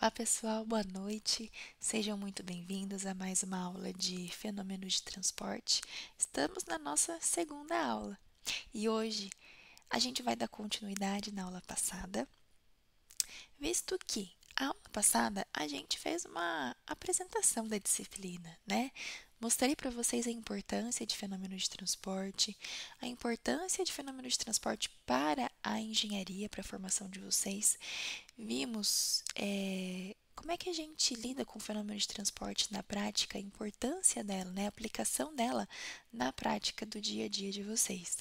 Olá pessoal, boa noite. Sejam muito bem-vindos a mais uma aula de fenômenos de transporte. Estamos na nossa segunda aula e hoje a gente vai dar continuidade na aula passada, visto que a aula passada a gente fez uma apresentação da disciplina, né? Mostrei para vocês a importância de fenômenos de transporte, a importância de fenômenos de transporte para a engenharia, para a formação de vocês. Vimos como é que a gente lida com o fenômeno de transporte na prática, a importância dela, né, a aplicação dela na prática do dia a dia de vocês.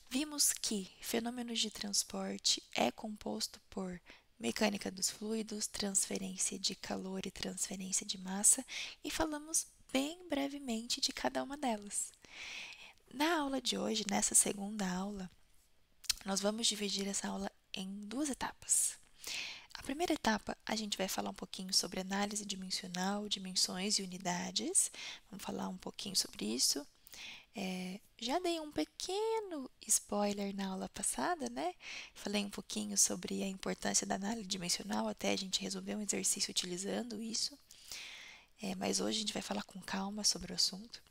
Vimos que fenômenos de transporte é composto por mecânica dos fluidos, transferência de calor e transferência de massa, e falamos bem brevemente de cada uma delas. Na aula de hoje, nessa segunda aula, nós vamos dividir essa aula em duas etapas. A primeira etapa, a gente vai falar um pouquinho sobre análise dimensional, dimensões e unidades. Vamos falar um pouquinho sobre isso. Já dei um pequeno spoiler na aula passada, né? Falei um pouquinho sobre a importância da análise dimensional, até a gente resolver um exercício utilizando isso. Mas hoje a gente vai falar com calma sobre o assunto.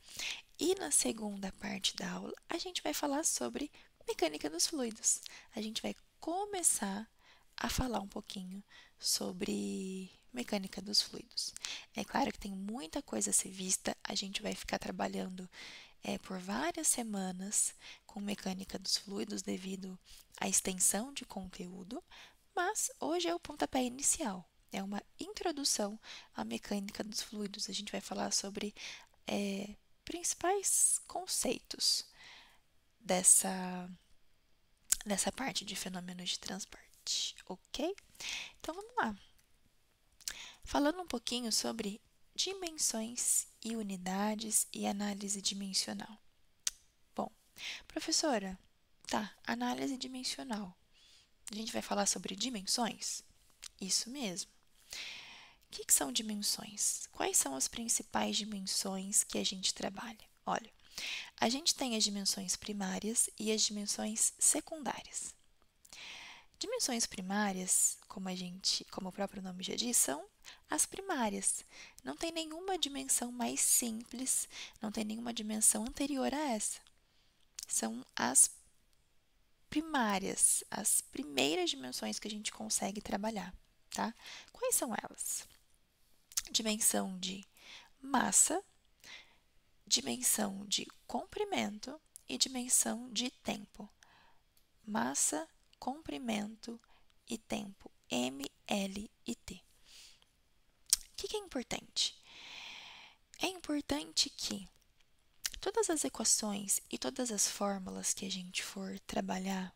E na segunda parte da aula, a gente vai falar sobre mecânica dos fluidos. A gente vai começar a falar um pouquinho sobre mecânica dos fluidos. É claro que tem muita coisa a ser vista, a gente vai ficar trabalhando por várias semanas com mecânica dos fluidos devido à extensão de conteúdo, mas hoje é o pontapé inicial. É uma introdução à mecânica dos fluidos. A gente vai falar sobre principais conceitos dessa, dessa parte de fenômenos de transporte, ok? Então vamos lá. Falando um pouquinho sobre dimensões e unidades e análise dimensional. Bom, professora, tá, análise dimensional. A gente vai falar sobre dimensões? Isso mesmo. O que são dimensões? Quais são as principais dimensões que a gente trabalha? Olha, a gente tem as dimensões primárias e as dimensões secundárias. Dimensões primárias, como o próprio nome já diz, são as primárias. Não tem nenhuma dimensão mais simples, não tem nenhuma dimensão anterior a essa. São as primárias, as primeiras dimensões que a gente consegue trabalhar, tá? Quais são elas? Dimensão de massa, dimensão de comprimento e dimensão de tempo. Massa, comprimento e tempo, M, L e T. O que é importante? É importante que todas as equações e todas as fórmulas que a gente for trabalhar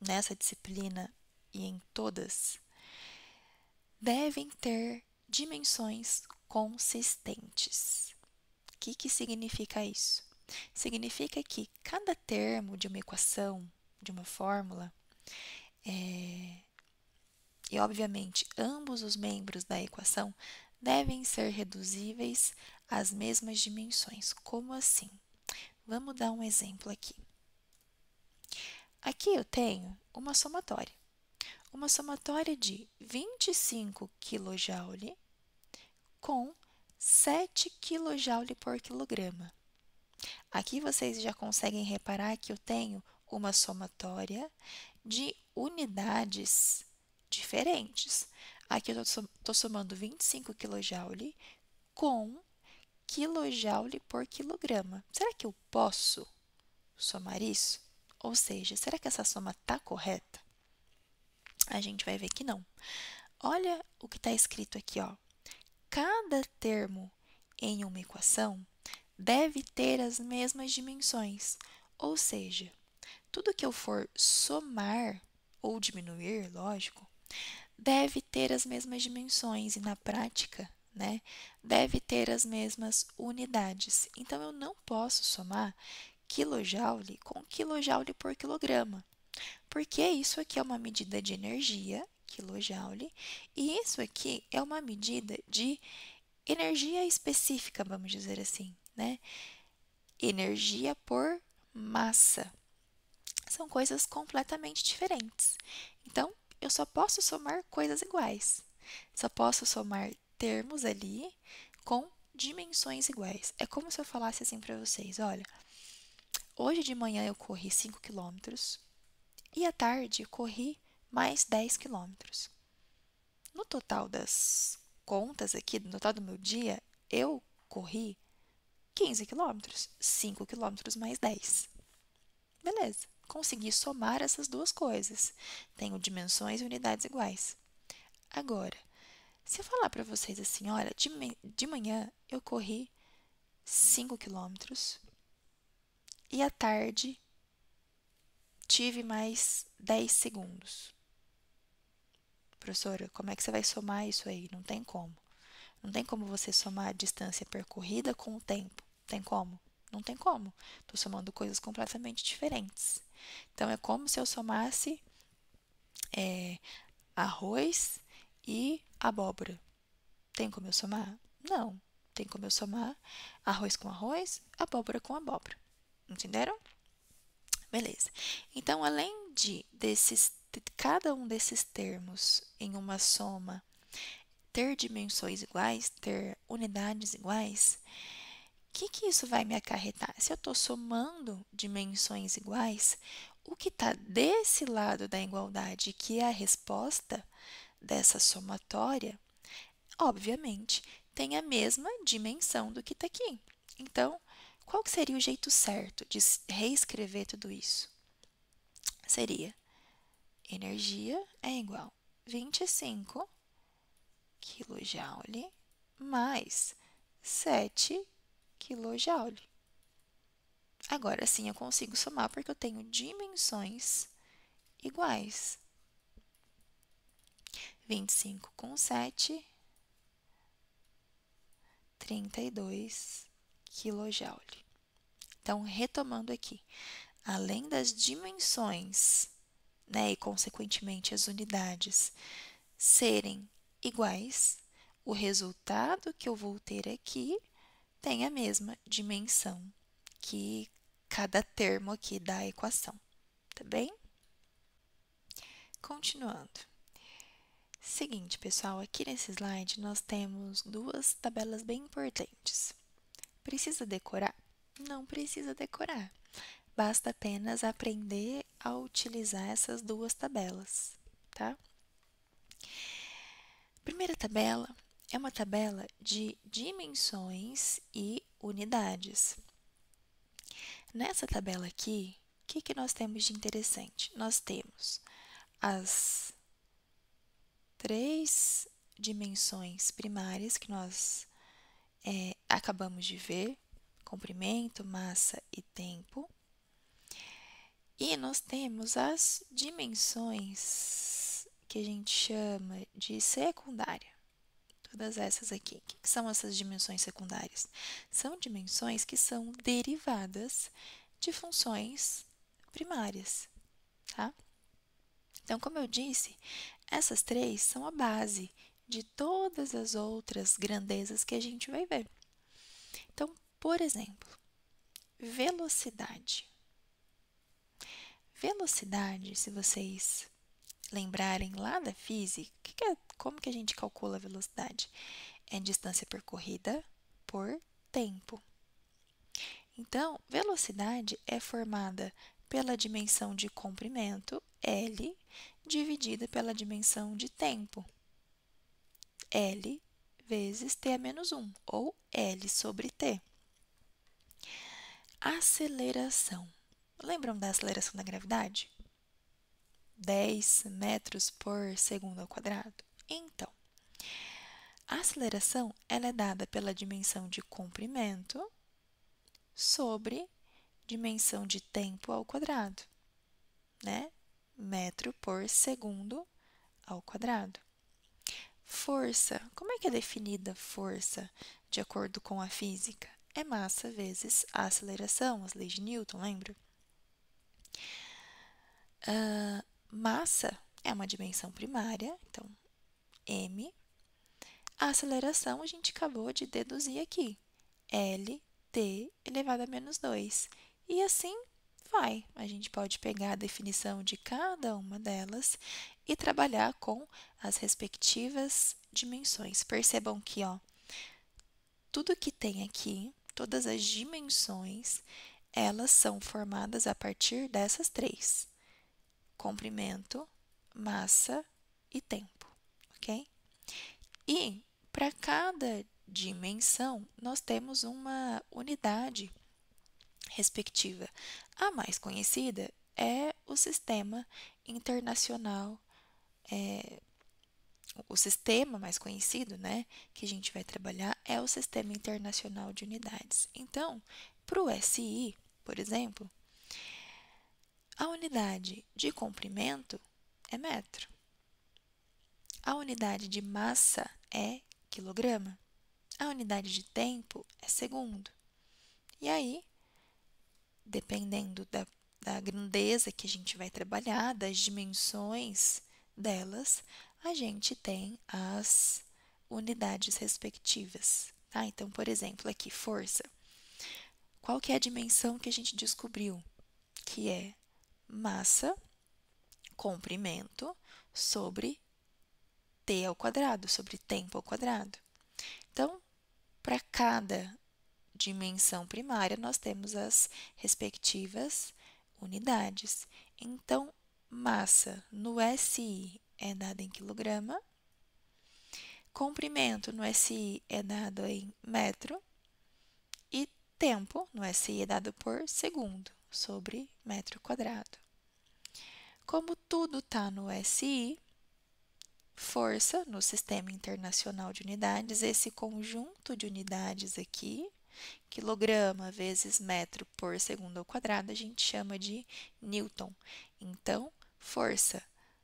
nessa disciplina e em todas devem ter dimensões consistentes. O que significa isso? Significa que cada termo de uma equação, de uma fórmula, e obviamente ambos os membros da equação devem ser reduzíveis às mesmas dimensões. Como assim? Vamos dar um exemplo aqui. Aqui eu tenho uma somatória de 25 kJ com 7 kJ por quilograma. Aqui vocês já conseguem reparar que eu tenho uma somatória de unidades diferentes. Aqui eu estou somando 25 kJ com kJ por quilograma. Será que eu posso somar isso? Ou seja, será que essa soma está correta? A gente vai ver que não. Olha o que está escrito aqui, ó. Cada termo em uma equação deve ter as mesmas dimensões, ou seja, tudo que eu for somar ou diminuir, lógico, deve ter as mesmas dimensões e na prática, né, deve ter as mesmas unidades. Então eu não posso somar quilojoule com quilojoule por quilograma, porque isso aqui é uma medida de energia, quilojoule, e isso aqui é uma medida de energia específica, vamos dizer assim, né? Energia por massa. São coisas completamente diferentes. Então, eu só posso somar coisas iguais. Só posso somar termos ali com dimensões iguais. É como se eu falasse assim para vocês: olha, hoje de manhã eu corri 5 quilômetros e à tarde eu corri mais 10 quilômetros. No total das contas aqui, no total do meu dia, eu corri 15 quilômetros, 5 quilômetros mais 10. Beleza, consegui somar essas duas coisas. Tenho dimensões e unidades iguais. Agora, se eu falar para vocês assim, olha, de manhã eu corri 5 quilômetros e à tarde tive mais 10 segundos. Professora, como é que você vai somar isso aí? Não tem como. Não tem como você somar a distância percorrida com o tempo. Tem como? Não tem como. Estou somando coisas completamente diferentes. Então, é como se eu somasse arroz e abóbora. Tem como eu somar? Não. Tem como eu somar arroz com arroz, abóbora com abóbora. Entenderam? Beleza. Então, além de cada um desses termos em uma soma ter dimensões iguais, ter unidades iguais, o que isso vai me acarretar? Se eu estou somando dimensões iguais, o que está desse lado da igualdade, que é a resposta dessa somatória, obviamente, tem a mesma dimensão do que está aqui. Então, qual que seria o jeito certo de reescrever tudo isso? Seria energia é igual a 25 kJ mais 7 kJ. Agora sim eu consigo somar porque eu tenho dimensões iguais. 25 com 7, 32 kJ. Então, retomando aqui, além das dimensões, né, e consequentemente as unidades serem iguais, o resultado que eu vou ter aqui tem a mesma dimensão que cada termo aqui da equação, tá bem? Continuando. Seguinte, pessoal, aqui nesse slide nós temos duas tabelas bem importantes. Precisa decorar? Não precisa decorar. Basta apenas aprender a utilizar essas duas tabelas, tá? A primeira tabela é uma tabela de dimensões e unidades. Nessa tabela aqui, o que nós temos de interessante? Nós temos as três dimensões primárias que nós acabamos de ver: comprimento, massa e tempo. E nós temos as dimensões que a gente chama de secundária. Todas essas aqui. O que são essas dimensões secundárias? São dimensões que são derivadas de funções primárias, tá? Então, como eu disse, essas três são a base de todas as outras grandezas que a gente vai ver. Então, por exemplo, velocidade. Velocidade, se vocês lembrarem lá da física, como que a gente calcula a velocidade? É distância percorrida por tempo. Então, velocidade é formada pela dimensão de comprimento, L, dividida pela dimensão de tempo, L vezes t a menos 1, ou L sobre t. Aceleração. Lembram da aceleração da gravidade? 10 metros por segundo ao quadrado? Então, a aceleração ela é dada pela dimensão de comprimento sobre dimensão de tempo ao quadrado, né? Metro por segundo ao quadrado. Força. Como é que é definida força de acordo com a física? É massa vezes a aceleração, as leis de Newton, lembra? Massa é uma dimensão primária, então m. A aceleração a gente acabou de deduzir aqui, Lt elevado a menos 2. E assim vai. A gente pode pegar a definição de cada uma delas e trabalhar com as respectivas dimensões. Percebam que, ó, tudo que tem aqui, todas as dimensões, elas são formadas a partir dessas três: comprimento, massa e tempo, ok? E para cada dimensão, nós temos uma unidade respectiva. A mais conhecida é o Sistema Internacional, o sistema mais conhecido, né, que a gente vai trabalhar é o Sistema Internacional de Unidades. Então, para o SI, por exemplo, a unidade de comprimento é metro, a unidade de massa é quilograma, a unidade de tempo é segundo. E aí, dependendo da grandeza que a gente vai trabalhar, das dimensões delas, a gente tem as unidades respectivas. Tá? Então, por exemplo, aqui, força. Qual que é a dimensão que a gente descobriu? Que é massa, comprimento, sobre t ao quadrado, sobre tempo ao quadrado. Então, para cada dimensão primária, nós temos as respectivas unidades. Então, massa no SI é dada em quilograma, comprimento no SI é dado em metro e tempo no SI é dado por segundo sobre metro quadrado. Como tudo está no SI, força no Sistema Internacional de Unidades, esse conjunto de unidades aqui, quilograma vezes metro por segundo ao quadrado, a gente chama de Newton. Então, força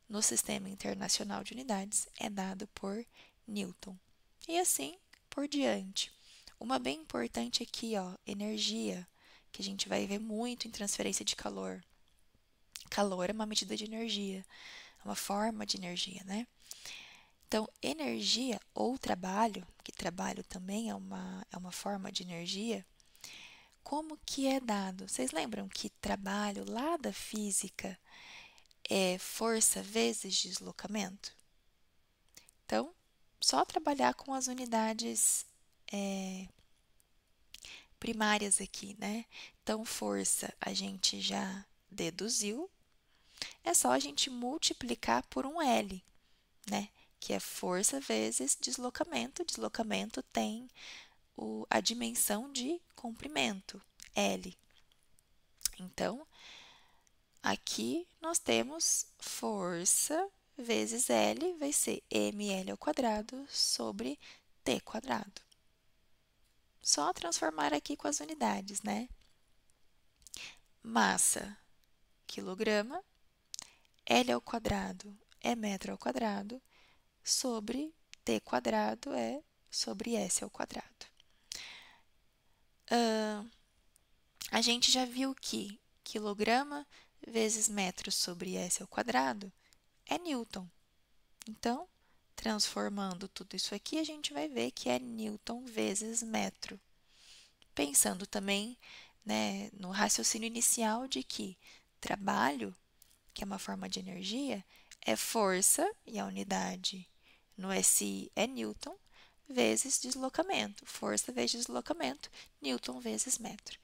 no Sistema Internacional de Unidades é dado por Newton. E assim por diante. Uma bem importante aqui, ó, energia, que a gente vai ver muito em transferência de calor. Calor é uma medida de energia, é uma forma de energia, né? Então, energia ou trabalho, que trabalho também é uma forma de energia, como que é dado? Vocês lembram que trabalho lá da física é força vezes deslocamento? Então, só trabalhar com as unidades primárias aqui, né? Então, força a gente já deduziu, é só a gente multiplicar por um L, né? Que é força vezes deslocamento. Deslocamento tem a dimensão de comprimento, L. Então, aqui nós temos força vezes L, vai ser ml ao quadrado sobre t quadrado. Só transformar aqui com as unidades, né? Massa, quilograma, L ao quadrado é metro ao quadrado, sobre t quadrado é sobre s ao quadrado. A gente já viu que quilograma vezes metro sobre s ao quadrado é Newton. Então, transformando tudo isso aqui, a gente vai ver que é Newton vezes metro. Pensando também, né, no raciocínio inicial de que trabalho, que é uma forma de energia, é força, e a unidade no SI é Newton, vezes deslocamento. Força vezes deslocamento, Newton vezes metro.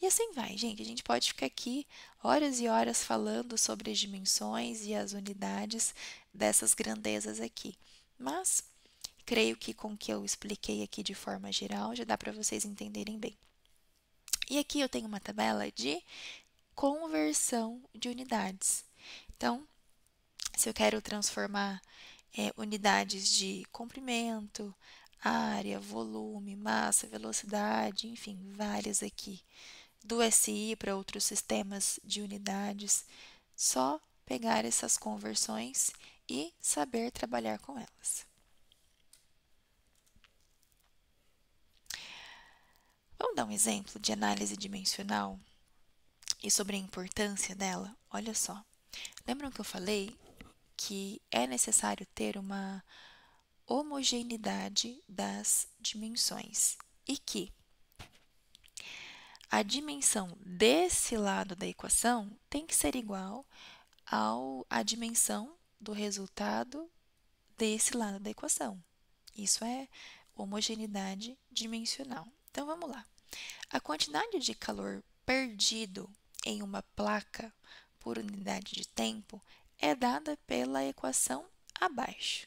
E assim vai, gente. A gente pode ficar aqui horas e horas falando sobre as dimensões e as unidades dessas grandezas aqui. Mas creio que com o que eu expliquei aqui de forma geral já dá para vocês entenderem bem. E aqui eu tenho uma tabela de conversão de unidades. Então, se eu quero transformar unidades de comprimento, área, volume, massa, velocidade, enfim, várias aqui, do SI para outros sistemas de unidades, só pegar essas conversões e saber trabalhar com elas. Vamos dar um exemplo de análise dimensional e sobre a importância dela? Olha só. Lembram que eu falei que é necessário ter uma homogeneidade das dimensões e que a dimensão desse lado da equação tem que ser igual à dimensão do resultado desse lado da equação. Isso é homogeneidade dimensional. Então, vamos lá. A quantidade de calor perdido em uma placa por unidade de tempo é dada pela equação abaixo.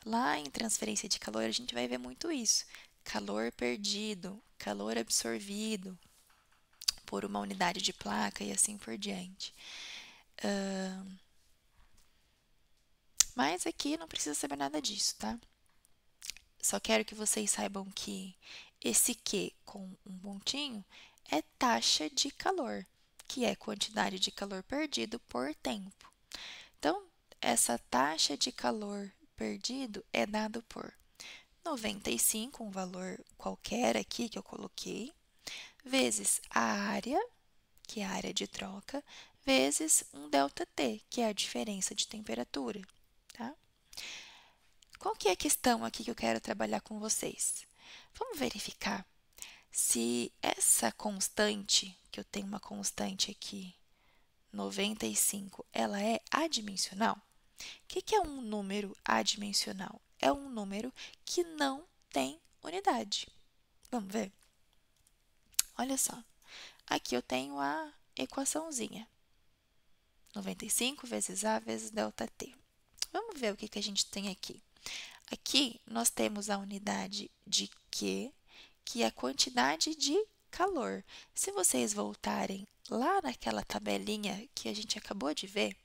Lá em transferência de calor, a gente vai ver muito isso. Calor perdido, calor absorvido por uma unidade de placa e assim por diante. Mas aqui não precisa saber nada disso, tá? Só quero que vocês saibam que esse Q com um pontinho é taxa de calor, que é quantidade de calor perdido por tempo. Então, essa taxa de calor perdido é dada por 95, um valor qualquer aqui que eu coloquei, vezes a área, que é a área de troca, vezes um ΔT, que é a diferença de temperatura, tá? Qual que é a questão aqui que eu quero trabalhar com vocês? Vamos verificar se essa constante, que eu tenho uma constante aqui, 95, ela é adimensional? O que é um número adimensional? É um número que não tem unidade. Vamos ver? Olha só. Aqui eu tenho a equaçãozinha. 95 vezes A vezes ΔT. Vamos ver o que a gente tem aqui. Aqui nós temos a unidade de Q, que é a quantidade de calor. Se vocês voltarem lá naquela tabelinha que a gente acabou de ver,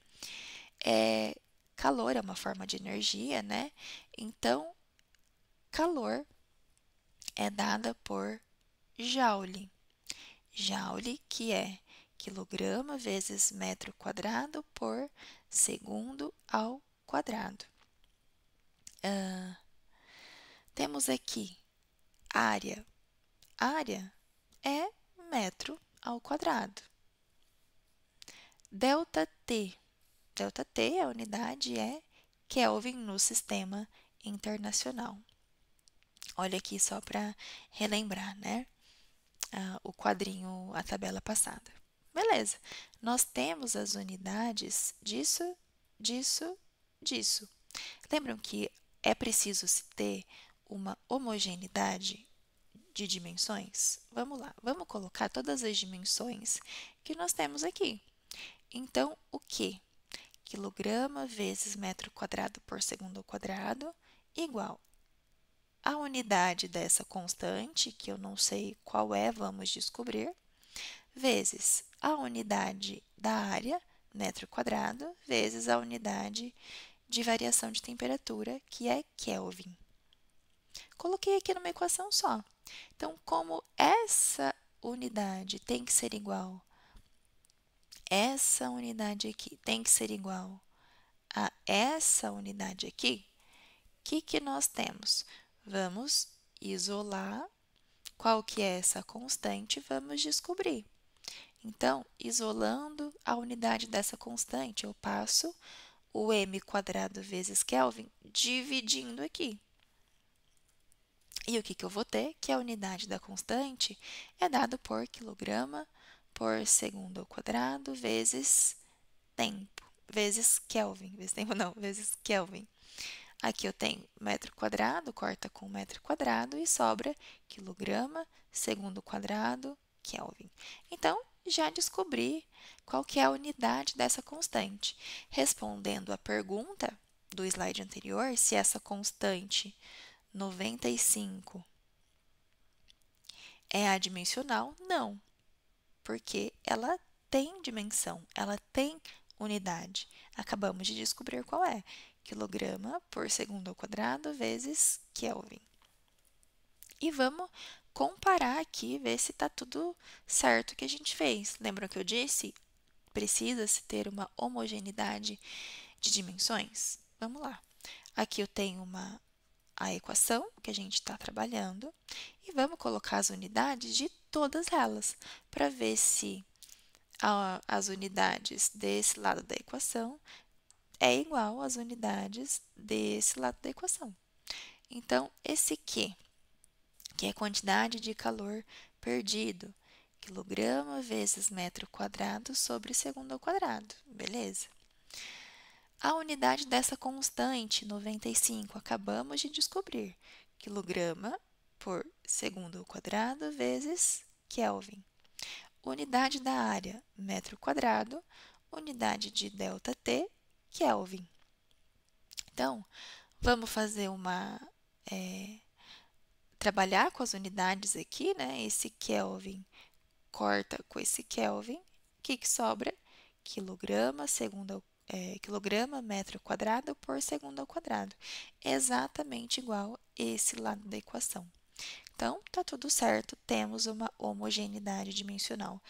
calor é uma forma de energia, né? Então, calor é dada por joule. Joule, que é quilograma vezes metro quadrado por segundo ao quadrado. Temos aqui área. Área é metro ao quadrado. ΔT. ΔT, a unidade é Kelvin no sistema internacional. Olha aqui só para relembrar, né? O quadrinho, a tabela passada. Beleza. Nós temos as unidades disso, disso, disso. Lembram que é preciso se ter uma homogeneidade de dimensões? Vamos lá, vamos colocar todas as dimensões que nós temos aqui. Então, o que? Quilograma vezes metro quadrado por segundo ao quadrado igual a unidade dessa constante, que eu não sei qual é, vamos descobrir, vezes a unidade da área, metro quadrado, vezes a unidade de variação de temperatura, que é Kelvin. Coloquei aqui numa equação só. Então, como essa unidade tem que ser igual, essa unidade aqui tem que ser igual a essa unidade aqui, o que nós temos? Vamos isolar qual que é essa constante, vamos descobrir. Então, isolando a unidade dessa constante, eu passo o m quadrado vezes Kelvin dividindo aqui. E o que eu vou ter? Que a unidade da constante é dado por quilograma por segundo ao quadrado vezes tempo, vezes Kelvin, vezes tempo não, vezes Kelvin. Aqui eu tenho metro quadrado, corta com metro quadrado e sobra quilograma, segundo quadrado, Kelvin. Então, já descobri qual que é a unidade dessa constante. Respondendo à pergunta do slide anterior, se essa constante 95 é adimensional, não, porque ela tem dimensão, ela tem unidade. Acabamos de descobrir qual é. Quilograma por segundo ao quadrado vezes Kelvin. E vamos comparar aqui, ver se está tudo certo que a gente fez. Lembram que eu disse? Precisa-se ter uma homogeneidade de dimensões? Vamos lá. Aqui eu tenho a equação que a gente está trabalhando e vamos colocar as unidades de todas elas para ver se as unidades desse lado da equação é igual às unidades desse lado da equação. Então, esse Q, que é a quantidade de calor perdido, quilograma vezes metro quadrado sobre segundo ao quadrado, beleza? A unidade dessa constante, 95, acabamos de descobrir. Quilograma por segundo ao quadrado vezes Kelvin. Unidade da área, metro quadrado. Unidade de ΔT, Kelvin. Então, vamos fazer trabalhar com as unidades aqui, né? Esse Kelvin corta com esse Kelvin. O que sobra? Quilograma, quilograma metro quadrado por segundo ao quadrado. Exatamente igual esse lado da equação. Então, está tudo certo, temos uma homogeneidade dimensional.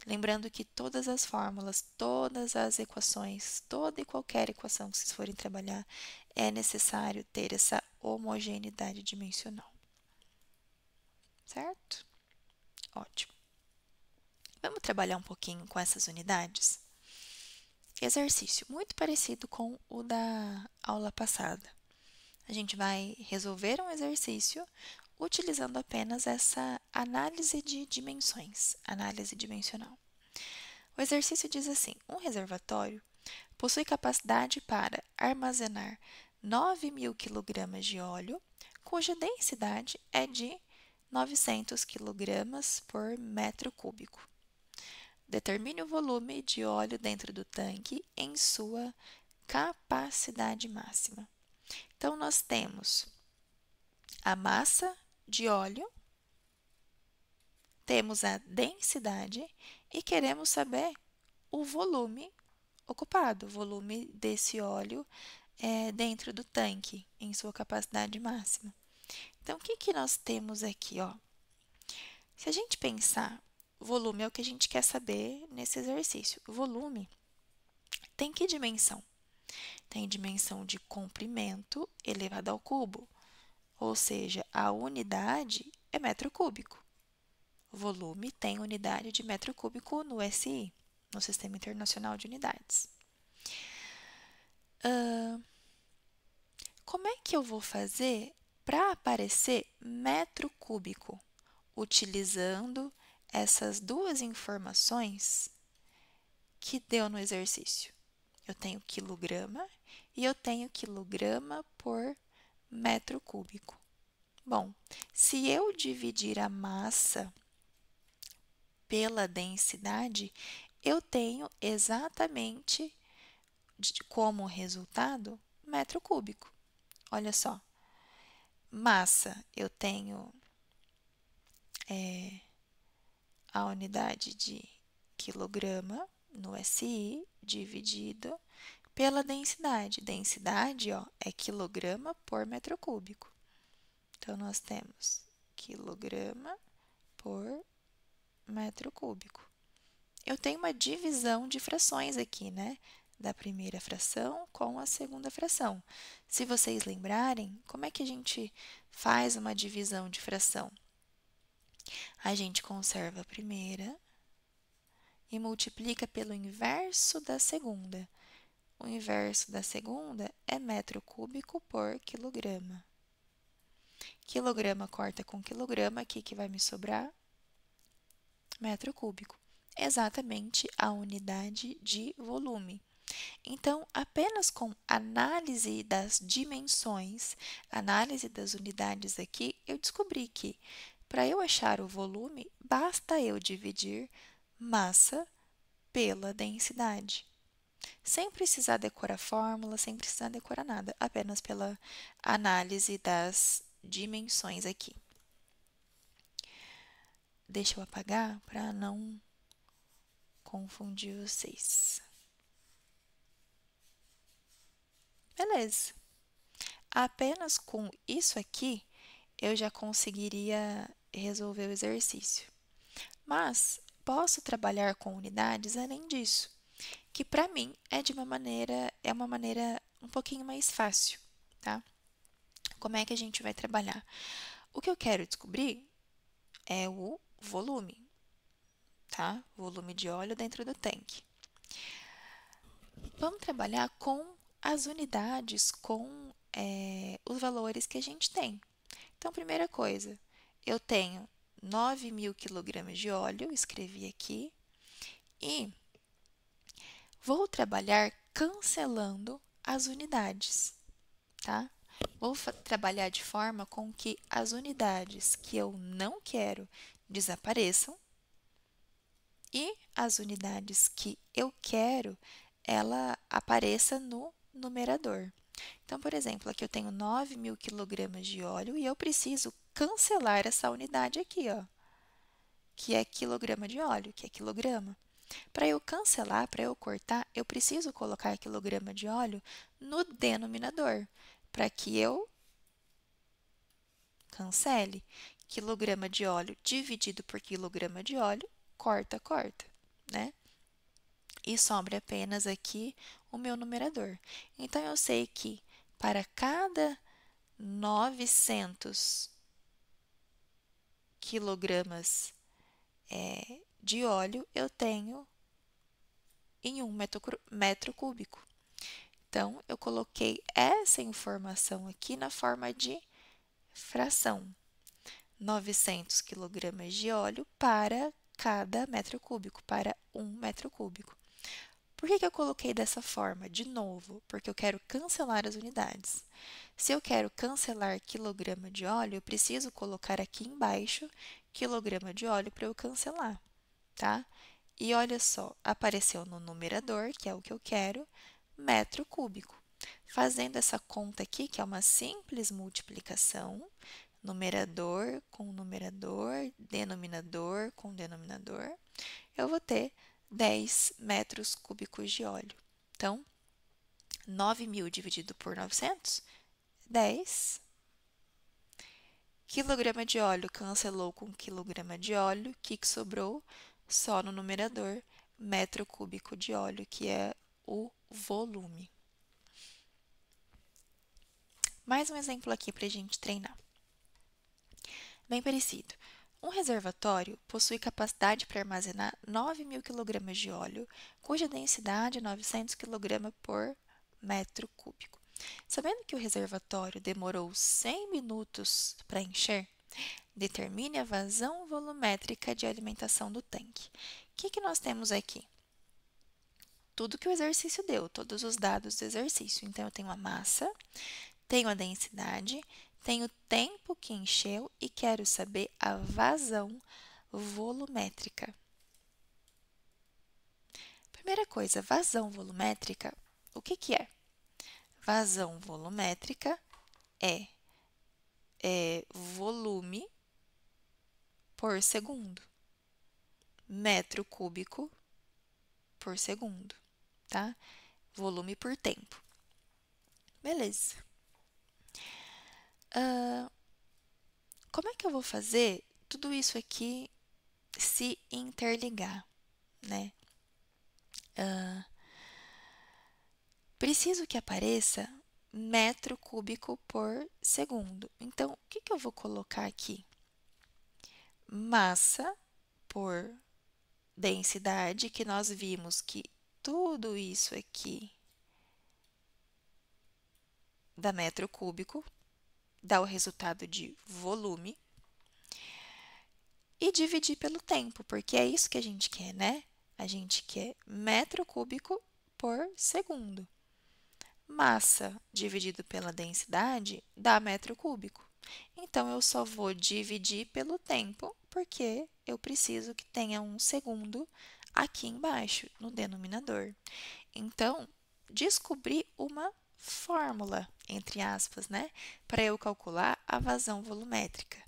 Lembrando que todas as fórmulas, todas as equações, toda e qualquer equação que vocês forem trabalhar, é necessário ter essa homogeneidade dimensional. Certo? Ótimo. Vamos trabalhar um pouquinho com essas unidades? Exercício muito parecido com o da aula passada. A gente vai resolver um exercício utilizando apenas essa análise de dimensões, análise dimensional. O exercício diz assim: um reservatório possui capacidade para armazenar 9.000 kg de óleo, cuja densidade é de 900 kg por metro cúbico. Determine o volume de óleo dentro do tanque em sua capacidade máxima. Então, nós temos a massa de óleo, temos a densidade e queremos saber o volume ocupado, o volume desse óleo dentro do tanque, em sua capacidade máxima. Então, o que nós temos aqui? Ó? Se a gente pensar, volume é o que a gente quer saber nesse exercício. O volume tem que dimensão? Tem dimensão de comprimento elevado ao cubo, ou seja, a unidade é metro cúbico. O volume tem unidade de metro cúbico no SI, no Sistema Internacional de Unidades. Como é que eu vou fazer para aparecer metro cúbico? Utilizando essas duas informações que deu no exercício. Eu tenho quilograma e eu tenho quilograma por metro cúbico. Bom, se eu dividir a massa pela densidade, eu tenho exatamente como resultado metro cúbico. Olha só, massa, eu tenho a unidade de quilograma no SI dividido pela densidade. Densidade, ó, é quilograma por metro cúbico. Então, nós temos quilograma por metro cúbico. Eu tenho uma divisão de frações aqui, né? Da primeira fração com a segunda fração. Se vocês lembrarem, como é que a gente faz uma divisão de fração? A gente conserva a primeira e multiplica pelo inverso da segunda. O inverso da segunda é metro cúbico por quilograma. Quilograma corta com quilograma, aqui que vai me sobrar metro cúbico. Exatamente a unidade de volume. Então, apenas com análise das dimensões, análise das unidades aqui, eu descobri que para eu achar o volume, basta eu dividir massa pela densidade. Sem precisar decorar fórmula, sem precisar decorar nada, apenas pela análise das dimensões aqui. Deixa eu apagar para não confundir vocês. Beleza. Apenas com isso aqui, eu já conseguiria resolver o exercício. Mas posso trabalhar com unidades além disso, que para mim é uma maneira um pouquinho mais fácil, tá? Como é que a gente vai trabalhar? O que eu quero descobrir é o volume, tá? Volume de óleo dentro do tanque. Vamos trabalhar com as unidades, com os valores que a gente tem. Então, primeira coisa, eu tenho 9.000 kg de óleo, escrevi aqui, e vou trabalhar cancelando as unidades, tá? Vou trabalhar de forma com que as unidades que eu não quero desapareçam e as unidades que eu quero, ela apareça no numerador. Então, por exemplo, aqui eu tenho 9.000 quilogramas de óleo e eu preciso cancelar essa unidade aqui, ó, que é quilograma de óleo, que é quilograma. Para eu cancelar, para eu cortar, eu preciso colocar quilograma de óleo no denominador, para que eu cancele. Quilograma de óleo dividido por quilograma de óleo, corta, corta, né? E sobra apenas aqui o meu numerador. Então, eu sei que para cada 900 quilogramas de óleo, eu tenho em 1 metro cúbico. Então, eu coloquei essa informação aqui na forma de fração. 900 quilogramas de óleo para cada metro cúbico, para 1 metro cúbico. Por que eu coloquei dessa forma? De novo, porque eu quero cancelar as unidades. Se eu quero cancelar quilograma de óleo, eu preciso colocar aqui embaixo quilograma de óleo para eu cancelar, tá? E olha só, apareceu no numerador, que é o que eu quero, metro cúbico. Fazendo essa conta aqui, que é uma simples multiplicação, numerador com numerador, denominador com denominador, eu vou ter 10 metros cúbicos de óleo. Então, 9.000 dividido por 900, 10. Quilograma de óleo cancelou com quilograma de óleo, o que sobrou? Só no numerador, metro cúbico de óleo, que é o volume. Mais um exemplo aqui para a gente treinar. Bem parecido. Um reservatório possui capacidade para armazenar 9.000 kg de óleo, cuja densidade é 900 kg por metro cúbico. Sabendo que o reservatório demorou 100 minutos para encher, determine a vazão volumétrica de alimentação do tanque. O que nós temos aqui? Tudo que o exercício deu, todos os dados do exercício. Então, eu tenho a massa, tenho a densidade, tenho o tempo que encheu e quero saber a vazão volumétrica. Primeira coisa, vazão volumétrica, o que é? Vazão volumétrica é volume por segundo, metro cúbico por segundo, tá? Volume por tempo. Beleza. Como é que eu vou fazer tudo isso aqui se interligar, né? Preciso que apareça metro cúbico por segundo. Então, o que eu vou colocar aqui? Massa por densidade, que nós vimos que tudo isso aqui dá metro cúbico, dá o resultado de volume, e dividir pelo tempo, porque é isso que a gente quer, né? A gente quer metro cúbico por segundo. Massa dividido pela densidade dá metro cúbico. Então, eu só vou dividir pelo tempo, porque eu preciso que tenha um segundo aqui embaixo, no denominador. Então, descobri uma fórmula, entre aspas, né, para eu calcular a vazão volumétrica.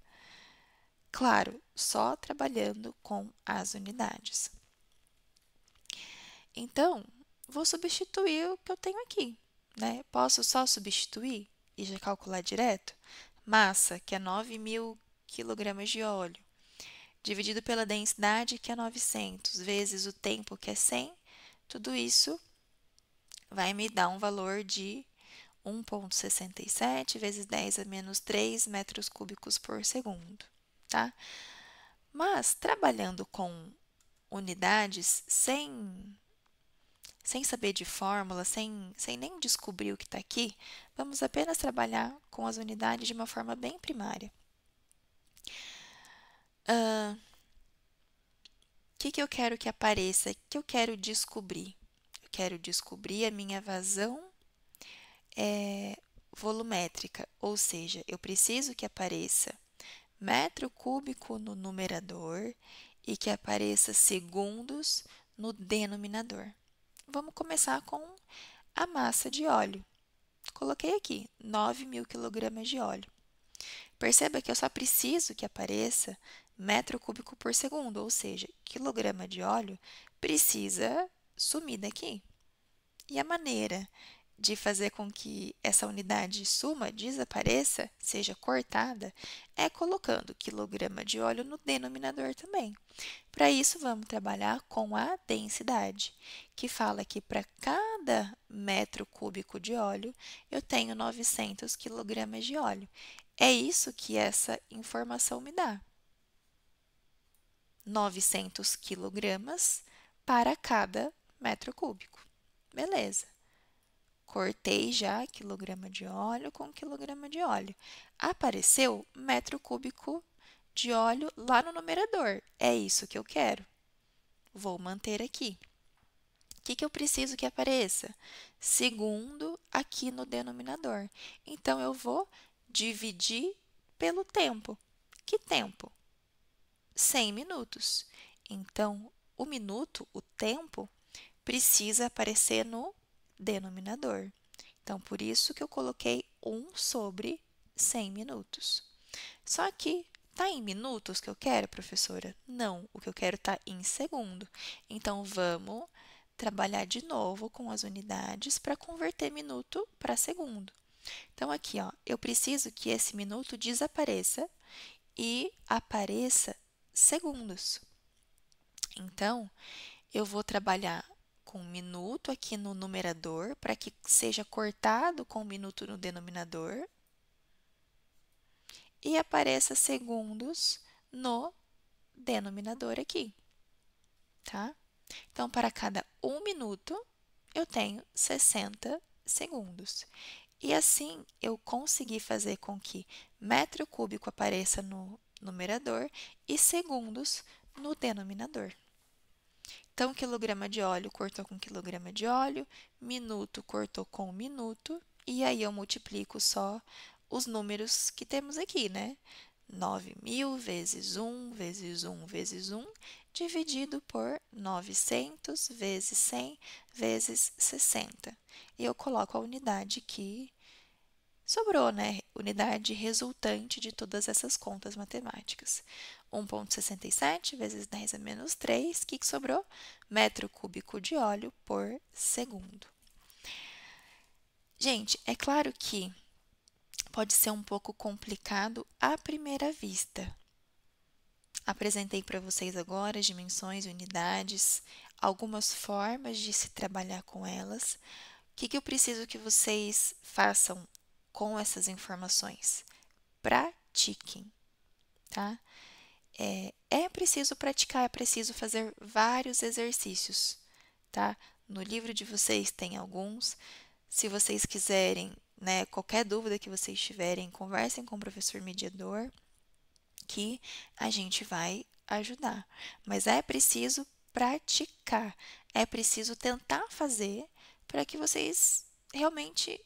Claro, só trabalhando com as unidades. Então, vou substituir o que eu tenho aqui, né? Posso só substituir e já calcular direto? Massa, que é 9.000 kg de óleo, dividido pela densidade, que é 900, vezes o tempo, que é 100, tudo isso vai me dar um valor de 1,67 vezes 10 a menos 3 metros cúbicos por segundo, tá? Mas, trabalhando com unidades, sem saber de fórmula, sem nem descobrir o que está aqui, vamos apenas trabalhar com as unidades de uma forma bem primária. O que eu quero que apareça? O que eu quero descobrir? Eu quero descobrir a minha vazão volumétrica, ou seja, eu preciso que apareça metro cúbico no numerador e que apareça segundos no denominador. Vamos começar com a massa de óleo. Coloquei aqui 9.000 kg de óleo. Perceba que eu só preciso que apareça metro cúbico por segundo, ou seja, quilograma de óleo precisa sumir daqui. E a maneira de fazer com que essa unidade suma, desapareça, seja cortada, é colocando quilograma de óleo no denominador também. Para isso, vamos trabalhar com a densidade, que fala que para cada metro cúbico de óleo, eu tenho 900 kg de óleo. É isso que essa informação me dá. 900 kg para cada metro cúbico. Beleza. Cortei já quilograma de óleo com quilograma de óleo. Apareceu metro cúbico de óleo lá no numerador. É isso que eu quero. Vou manter aqui. O que eu preciso que apareça? Segundo aqui no denominador. Então, eu vou dividir pelo tempo. Que tempo? 100 minutos. Então, o minuto, o tempo, precisa aparecer no denominador. Então, por isso que eu coloquei 1 sobre 100 minutos. Só que está em minutos que eu quero, professora? Não, o que eu quero está em segundo. Então, vamos trabalhar de novo com as unidades para converter minuto para segundo. Então, aqui, ó, eu preciso que esse minuto desapareça e apareça segundos. Então, eu vou trabalhar com minuto aqui no numerador, para que seja cortado com minuto no denominador, e apareça segundos no denominador aqui, tá? Então, para cada 1 minuto, eu tenho 60 segundos. E assim, eu consegui fazer com que metro cúbico apareça no numerador e segundos no denominador. Então, quilograma de óleo cortou com quilograma de óleo, minuto cortou com minuto, e aí eu multiplico só os números que temos aqui, né? 9.000 vezes 1 vezes 1 vezes 1, dividido por 900 vezes 100 vezes 60. E eu coloco a unidade que sobrou, né? Unidade resultante de todas essas contas matemáticas. 1,67 vezes 10 a menos 3, o que sobrou? Metro cúbico de óleo por segundo. Gente, é claro que pode ser um pouco complicado à primeira vista. Apresentei para vocês agora as dimensões e unidades, algumas formas de se trabalhar com elas. O que eu preciso que vocês façam com essas informações? Pratiquem, tá? É preciso praticar, é preciso fazer vários exercícios, tá? No livro de vocês tem alguns. Se vocês quiserem, né, qualquer dúvida que vocês tiverem, conversem com o professor mediador, que a gente vai ajudar. Mas é preciso praticar, é preciso tentar fazer para que vocês realmente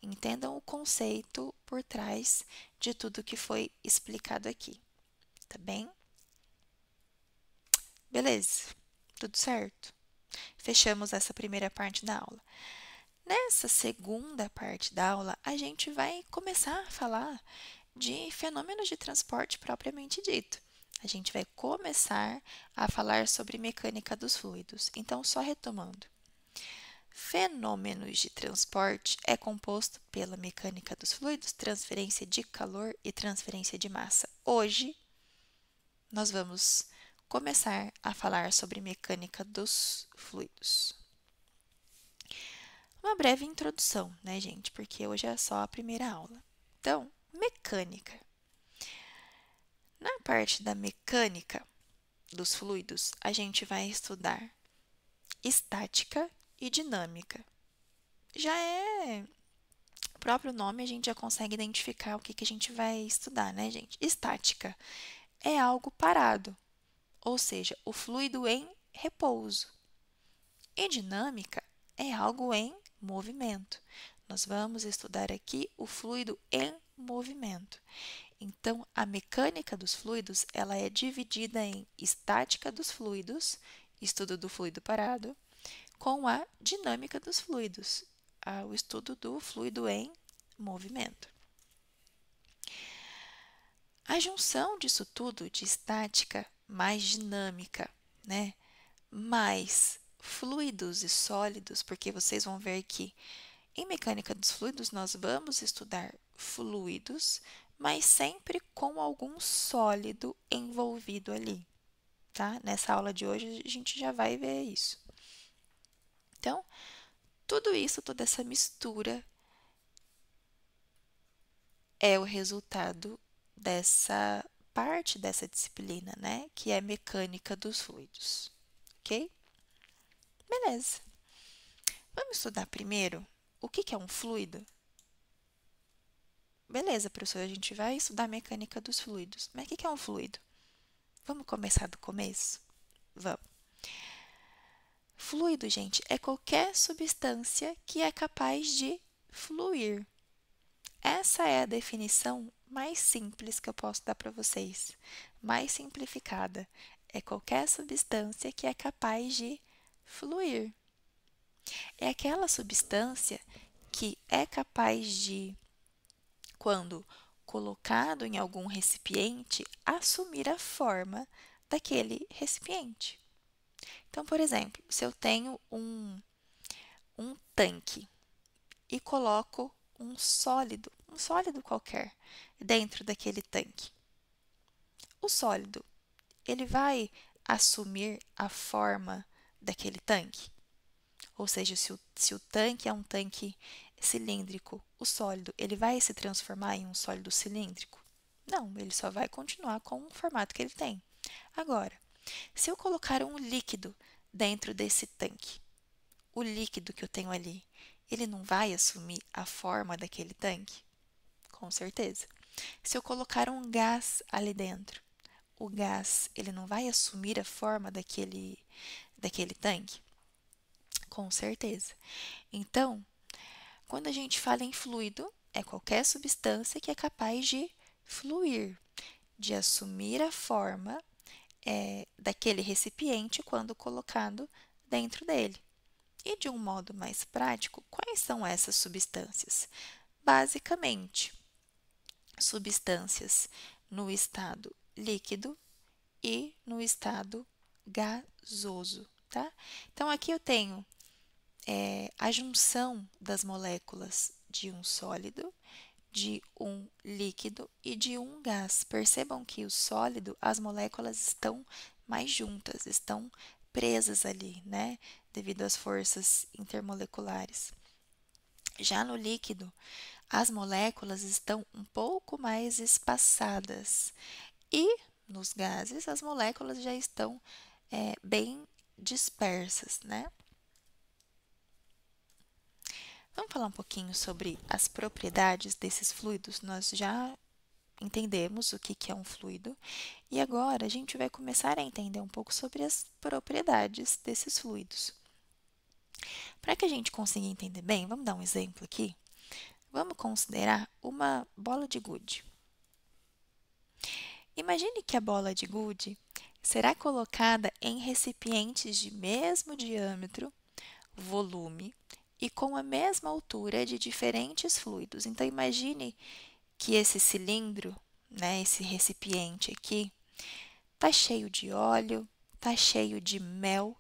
entendam o conceito por trás de tudo que foi explicado aqui. Tá bem? Beleza, tudo certo? Fechamos essa primeira parte da aula. Nessa segunda parte da aula, a gente vai começar a falar de fenômenos de transporte propriamente dito. A gente vai começar a falar sobre mecânica dos fluidos. Então, só retomando. Fenômenos de transporte é composto pela mecânica dos fluidos, transferência de calor e transferência de massa. Hoje, nós vamos começar a falar sobre mecânica dos fluidos. Uma breve introdução, né, gente? Porque hoje é só a primeira aula. Então, mecânica. Na parte da mecânica dos fluidos, a gente vai estudar estática e dinâmica. Já é o próprio nome, a gente já consegue identificar o que a gente vai estudar, né, gente? Estática é algo parado, ou seja, o fluido em repouso. E dinâmica é algo em movimento. Nós vamos estudar aqui o fluido em movimento. Então, a mecânica dos fluidos, ela é dividida em estática dos fluidos, estudo do fluido parado, com a dinâmica dos fluidos, o estudo do fluido em movimento. A junção disso tudo, de estática mais dinâmica, né, mais fluidos e sólidos, porque vocês vão ver que em mecânica dos fluidos nós vamos estudar fluidos, mas sempre com algum sólido envolvido ali, tá? Nessa aula de hoje a gente já vai ver isso. Então, tudo isso, toda essa mistura é o resultado dessa parte dessa disciplina, né? Que é mecânica dos fluidos, ok? Beleza. Vamos estudar primeiro o que é um fluido? Beleza, professor, a gente vai estudar mecânica dos fluidos. Mas o que é um fluido? Vamos começar do começo? Vamos. Fluido, gente, é qualquer substância que é capaz de fluir. Essa é a definição mais simples que eu posso dar para vocês, mais simplificada. É qualquer substância que é capaz de fluir. É aquela substância que é capaz de, quando colocado em algum recipiente, assumir a forma daquele recipiente. Então, por exemplo, se eu tenho um tanque e coloco um sólido qualquer, dentro daquele tanque. O sólido, ele vai assumir a forma daquele tanque? Ou seja, se o tanque é um tanque cilíndrico, o sólido, ele vai se transformar em um sólido cilíndrico? Não, ele só vai continuar com o formato que ele tem. Agora, se eu colocar um líquido dentro desse tanque, o líquido que eu tenho ali, ele não vai assumir a forma daquele tanque? Com certeza. Se eu colocar um gás ali dentro, o gás, ele não vai assumir a forma daquele tanque? Com certeza. Então, quando a gente fala em fluido, é qualquer substância que é capaz de fluir, de assumir a forma daquele recipiente quando colocado dentro dele. E de um modo mais prático, quais são essas substâncias? Basicamente, substâncias no estado líquido e no estado gasoso, tá? Então, aqui eu tenho a junção das moléculas de um sólido, de um líquido e de um gás. Percebam que o sólido, as moléculas estão mais juntas, estão presas ali, né? Devido às forças intermoleculares. Já no líquido, as moléculas estão um pouco mais espaçadas e nos gases as moléculas já estão bem dispersas, né? Vamos falar um pouquinho sobre as propriedades desses fluidos. Nós já entendemos o que é um fluido e agora a gente vai começar a entender um pouco sobre as propriedades desses fluidos. Para que a gente consiga entender bem, vamos dar um exemplo aqui? Vamos considerar uma bola de gude. Imagine que a bola de gude será colocada em recipientes de mesmo diâmetro, volume e com a mesma altura de diferentes fluidos. Então, imagine que esse cilindro, né, esse recipiente aqui, está cheio de óleo, está cheio de mel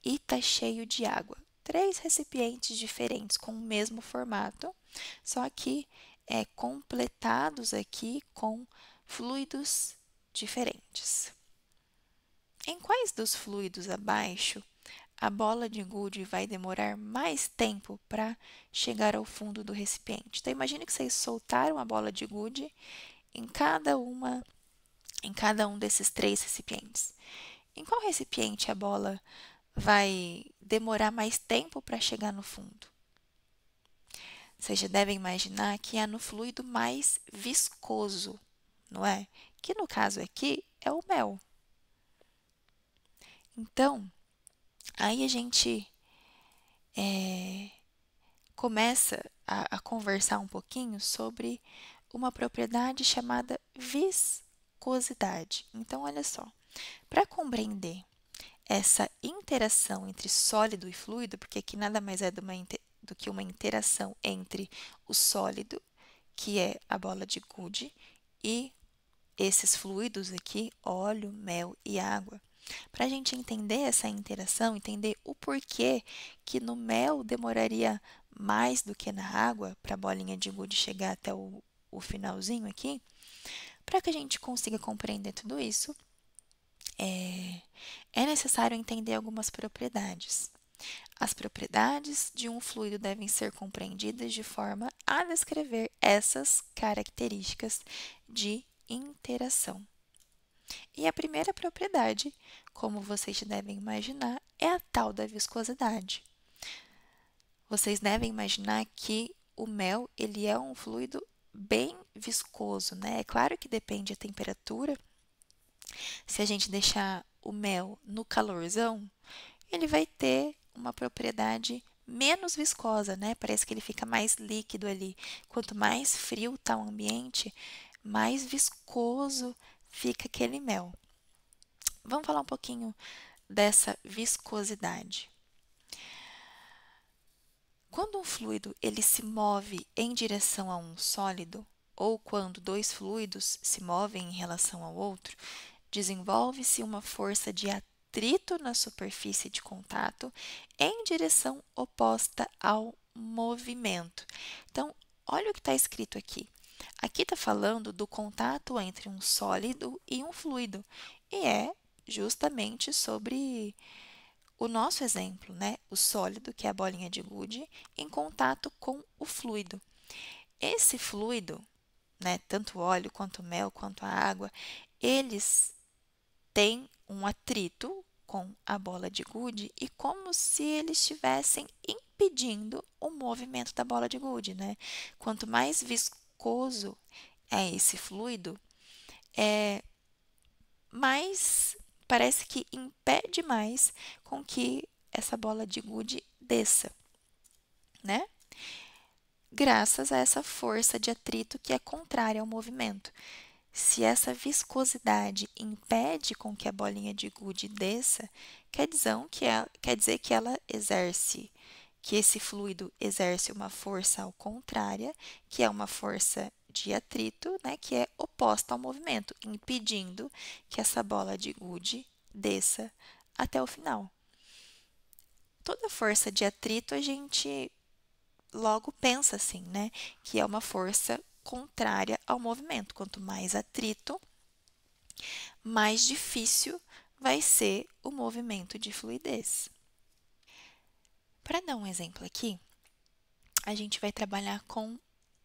e está cheio de água. 3 recipientes diferentes com o mesmo formato, só que completados aqui com fluidos diferentes. Em quais dos fluidos abaixo a bola de gude vai demorar mais tempo para chegar ao fundo do recipiente? Então, imagine que vocês soltaram a bola de gude em cada um desses 3 recipientes. Em qual recipiente a bola vai demorar mais tempo para chegar no fundo? Vocês já devem imaginar que é no fluido mais viscoso, não é? Que no caso aqui é o mel. Então, aí a gente começa a conversar um pouquinho sobre uma propriedade chamada viscosidade. Então, olha só, para compreender essa interação entre sólido e fluido, porque aqui nada mais é do que uma interação entre o sólido, que é a bola de gude, e esses fluidos aqui, óleo, mel e água. Para a gente entender essa interação, entender o porquê que no mel demoraria mais do que na água para a bolinha de gude chegar até o finalzinho aqui, para que a gente consiga compreender tudo isso, é necessário entender algumas propriedades. As propriedades de um fluido devem ser compreendidas de forma a descrever essas características de interação. E a primeira propriedade, como vocês devem imaginar, é a tal da viscosidade. Vocês devem imaginar que o mel ele é um fluido bem viscoso, né? É claro que depende da temperatura. Se a gente deixar o mel no calorzão, ele vai ter uma propriedade menos viscosa, né? Parece que ele fica mais líquido ali. Quanto mais frio está o ambiente, mais viscoso fica aquele mel. Vamos falar um pouquinho dessa viscosidade. Quando um fluido ele se move em direção a um sólido, ou quando dois fluidos se movem em relação ao outro, desenvolve-se uma força de atrito na superfície de contato em direção oposta ao movimento. Então, olha o que está escrito aqui. Aqui está falando do contato entre um sólido e um fluido, e é justamente sobre o nosso exemplo, né? O sólido, que é a bolinha de gude, em contato com o fluido. Esse fluido, né, tanto o óleo quanto o mel, quanto a água, eles têm um atrito com a bola de gude e como se eles estivessem impedindo o movimento da bola de gude, né? Quanto mais viscoso é esse fluido, mais parece que impede mais com que essa bola de gude desça, né? Graças a essa força de atrito que é contrária ao movimento. Se essa viscosidade impede com que a bolinha de gude desça, quer dizer que ela exerce, que esse fluido exerce uma força ao contrária, que é uma força de atrito, né, que é oposta ao movimento, impedindo que essa bola de gude desça até o final. Toda força de atrito a gente logo pensa assim, né, que é uma força contrária ao movimento. Quanto mais atrito, mais difícil vai ser o movimento de fluidez. Para dar um exemplo aqui, a gente vai trabalhar com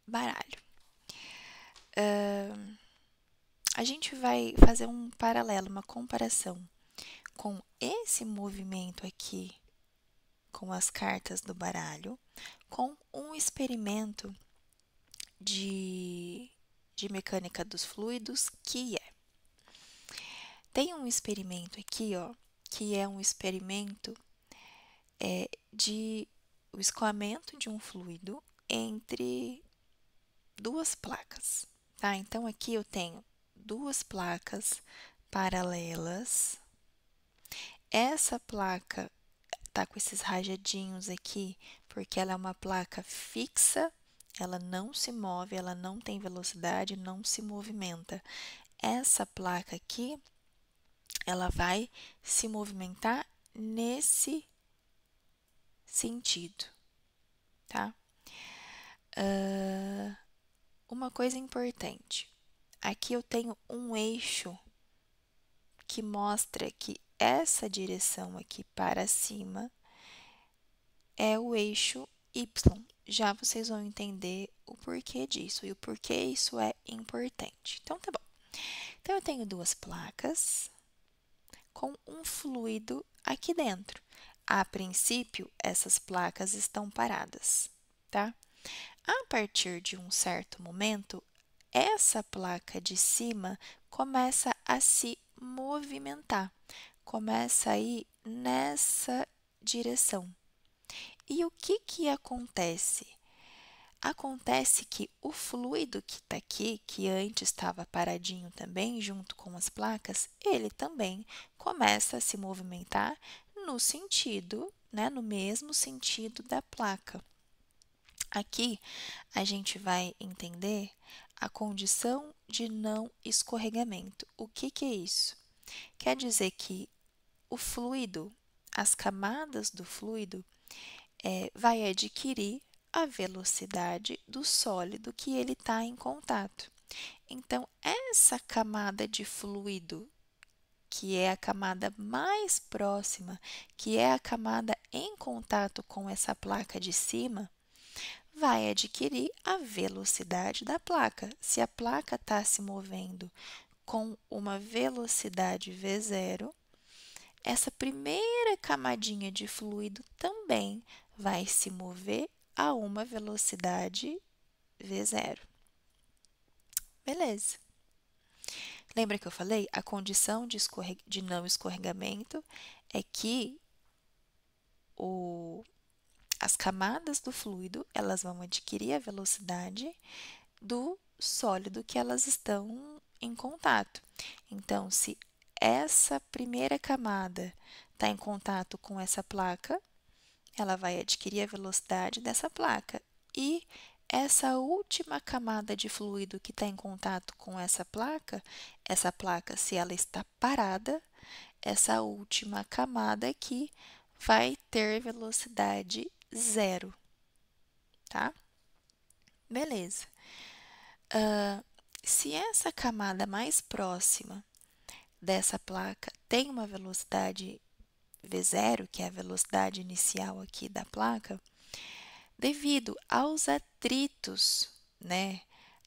baralho. A gente vai fazer um paralelo, uma comparação com esse movimento aqui, com as cartas do baralho, com um experimento de mecânica dos fluidos que tem um experimento aqui, ó, que é um experimento de o escoamento de um fluido entre duas placas, tá? Então, aqui eu tenho duas placas paralelas. Essa placa tá com esses rajadinhos aqui, porque ela é uma placa fixa, ela não se move, ela não tem velocidade, não se movimenta. Essa placa aqui, ela vai se movimentar nesse sentido, tá? Uma coisa importante, aqui eu tenho um eixo que mostra que essa direção aqui para cima é o eixo Y. Já vocês vão entender o porquê disso e o porquê isso é importante. Então, tá bom. Então, eu tenho duas placas com um fluido aqui dentro. A princípio, essas placas estão paradas, tá? A partir de um certo momento, essa placa de cima começa a se movimentar, começa a ir nessa direção. E o que que acontece? Acontece que o fluido que está aqui, que antes estava paradinho também, junto com as placas, ele também começa a se movimentar no sentido, né, no mesmo sentido da placa. Aqui a gente vai entender a condição de não escorregamento. O que que é isso? Quer dizer que o fluido, as camadas do fluido, vai adquirir a velocidade do sólido que ele está em contato. Então, essa camada de fluido, que é a camada mais próxima, que é a camada em contato com essa placa de cima, vai adquirir a velocidade da placa. Se a placa está se movendo com uma velocidade V0, essa primeira camadinha de fluido também vai se mover a uma velocidade V0. Beleza. Lembra que eu falei? A condição de não escorregamento é que as camadas do fluido elas vão adquirir a velocidade do sólido que elas estão em contato. Então, se essa primeira camada está em contato com essa placa, ela vai adquirir a velocidade dessa placa. E essa última camada de fluido que está em contato com essa placa, se ela está parada, essa última camada aqui vai ter velocidade zero, tá? Beleza. Se essa camada mais próxima dessa placa tem uma velocidade V0, que é a velocidade inicial aqui da placa, devido aos atritos, né,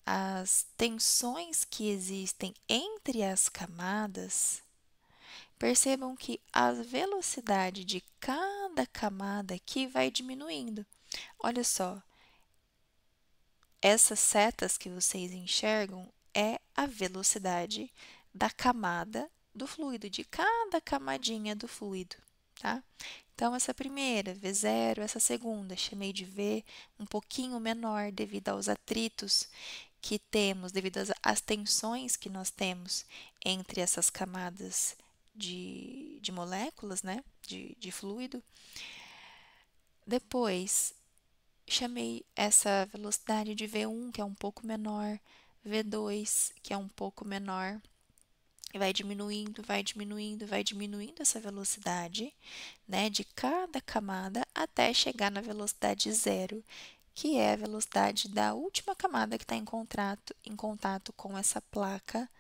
as tensões que existem entre as camadas, percebam que a velocidade de cada camada aqui vai diminuindo. Olha só, essas setas que vocês enxergam é a velocidade da camada do fluido, de cada camadinha do fluido, tá? Então, essa primeira, V0, essa segunda, chamei de V um pouquinho menor devido aos atritos que temos, devido às tensões que nós temos entre essas camadas de moléculas, né, de fluido. Depois, chamei essa velocidade de V1, que é um pouco menor, V2, que é um pouco menor, e vai diminuindo, vai diminuindo, vai diminuindo essa velocidade, né, de cada camada até chegar na velocidade zero, que é a velocidade da última camada que está em contato com essa placa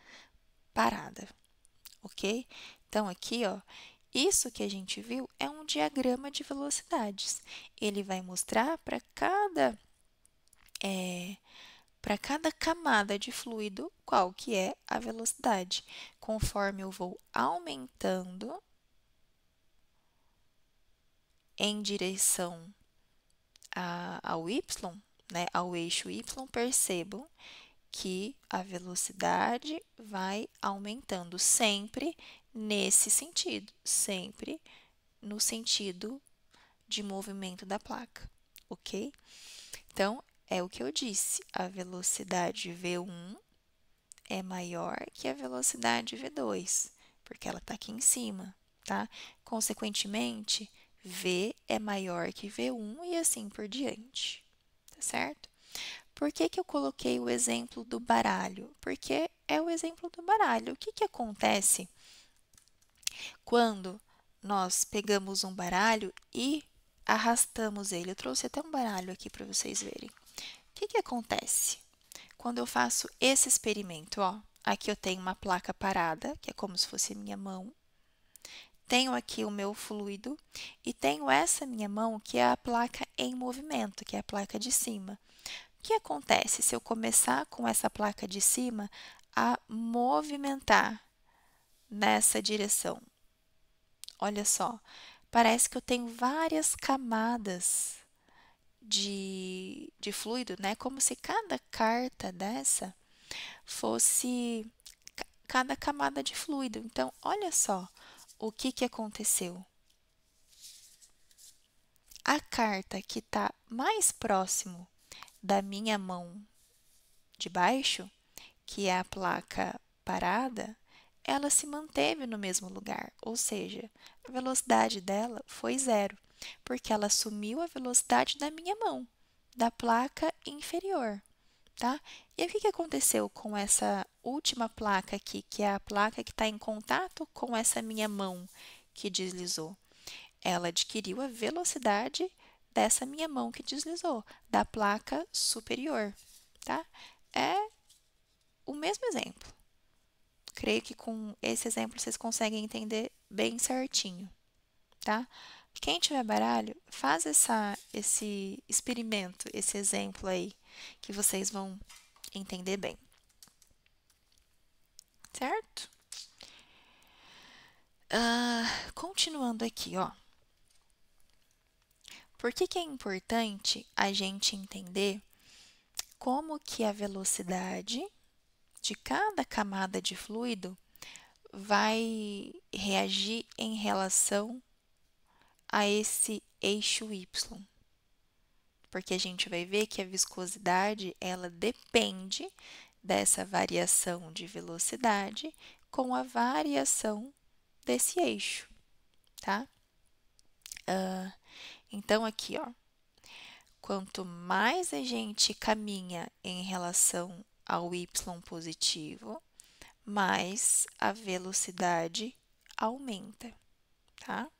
parada, ok? Então, aqui, ó, isso que a gente viu é um diagrama de velocidades. Ele vai mostrar para cada camada de fluido qual que é a velocidade. Conforme eu vou aumentando em direção ao y, né, ao eixo y, percebam que a velocidade vai aumentando sempre nesse sentido, sempre no sentido de movimento da placa, ok? Então, é o que eu disse, a velocidade V1 é maior que a velocidade V2, porque ela está aqui em cima, tá? Consequentemente, V é maior que V1 e assim por diante, tá certo? Por que que eu coloquei o exemplo do baralho? Porque é o exemplo do baralho. O que que acontece quando nós pegamos um baralho e arrastamos ele? Eu trouxe até um baralho aqui para vocês verem. O que que acontece quando eu faço esse experimento? Ó, aqui eu tenho uma placa parada, que é como se fosse minha mão. Tenho aqui o meu fluido e tenho essa minha mão, que é a placa em movimento, que é a placa de cima. O que acontece se eu começar com essa placa de cima a movimentar nessa direção? Olha só, parece que eu tenho várias camadas de fluido, né? Como se cada carta dessa fosse cada camada de fluido. Então, olha só o que que aconteceu. A carta que está mais próximo da minha mão de baixo, que é a placa parada, ela se manteve no mesmo lugar, ou seja, a velocidade dela foi zero, porque ela assumiu a velocidade da minha mão, da placa inferior, tá? E o que aconteceu com essa última placa aqui, que é a placa que está em contato com essa minha mão que deslizou? Ela adquiriu a velocidade dessa minha mão que deslizou, da placa superior, tá? É o mesmo exemplo. Creio que com esse exemplo vocês conseguem entender bem certinho, tá? Quem tiver baralho, faz esse experimento, esse exemplo aí, que vocês vão entender bem, certo? Continuando aqui, ó. Por que é importante a gente entender como que a velocidade de cada camada de fluido vai reagir em relação a esse eixo Y? Porque a gente vai ver que a viscosidade, ela depende dessa variação de velocidade com a variação desse eixo, tá? Então, aqui, ó, quanto mais a gente caminha em relação ao y positivo, mais a velocidade aumenta, tá?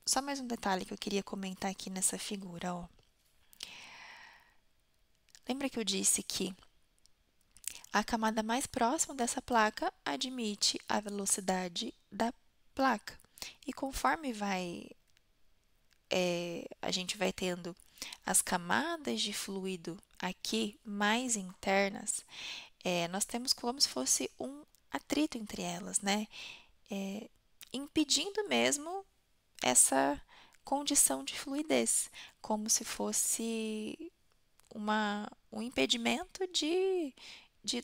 Só mais um detalhe que eu queria comentar aqui nessa figura, ó. Lembra que eu disse que a camada mais próxima dessa placa admite a velocidade da placa. E conforme a gente vai tendo as camadas de fluido aqui mais internas, nós temos como se fosse um atrito entre elas, né? Impedindo mesmo essa condição de fluidez, como se fosse um impedimento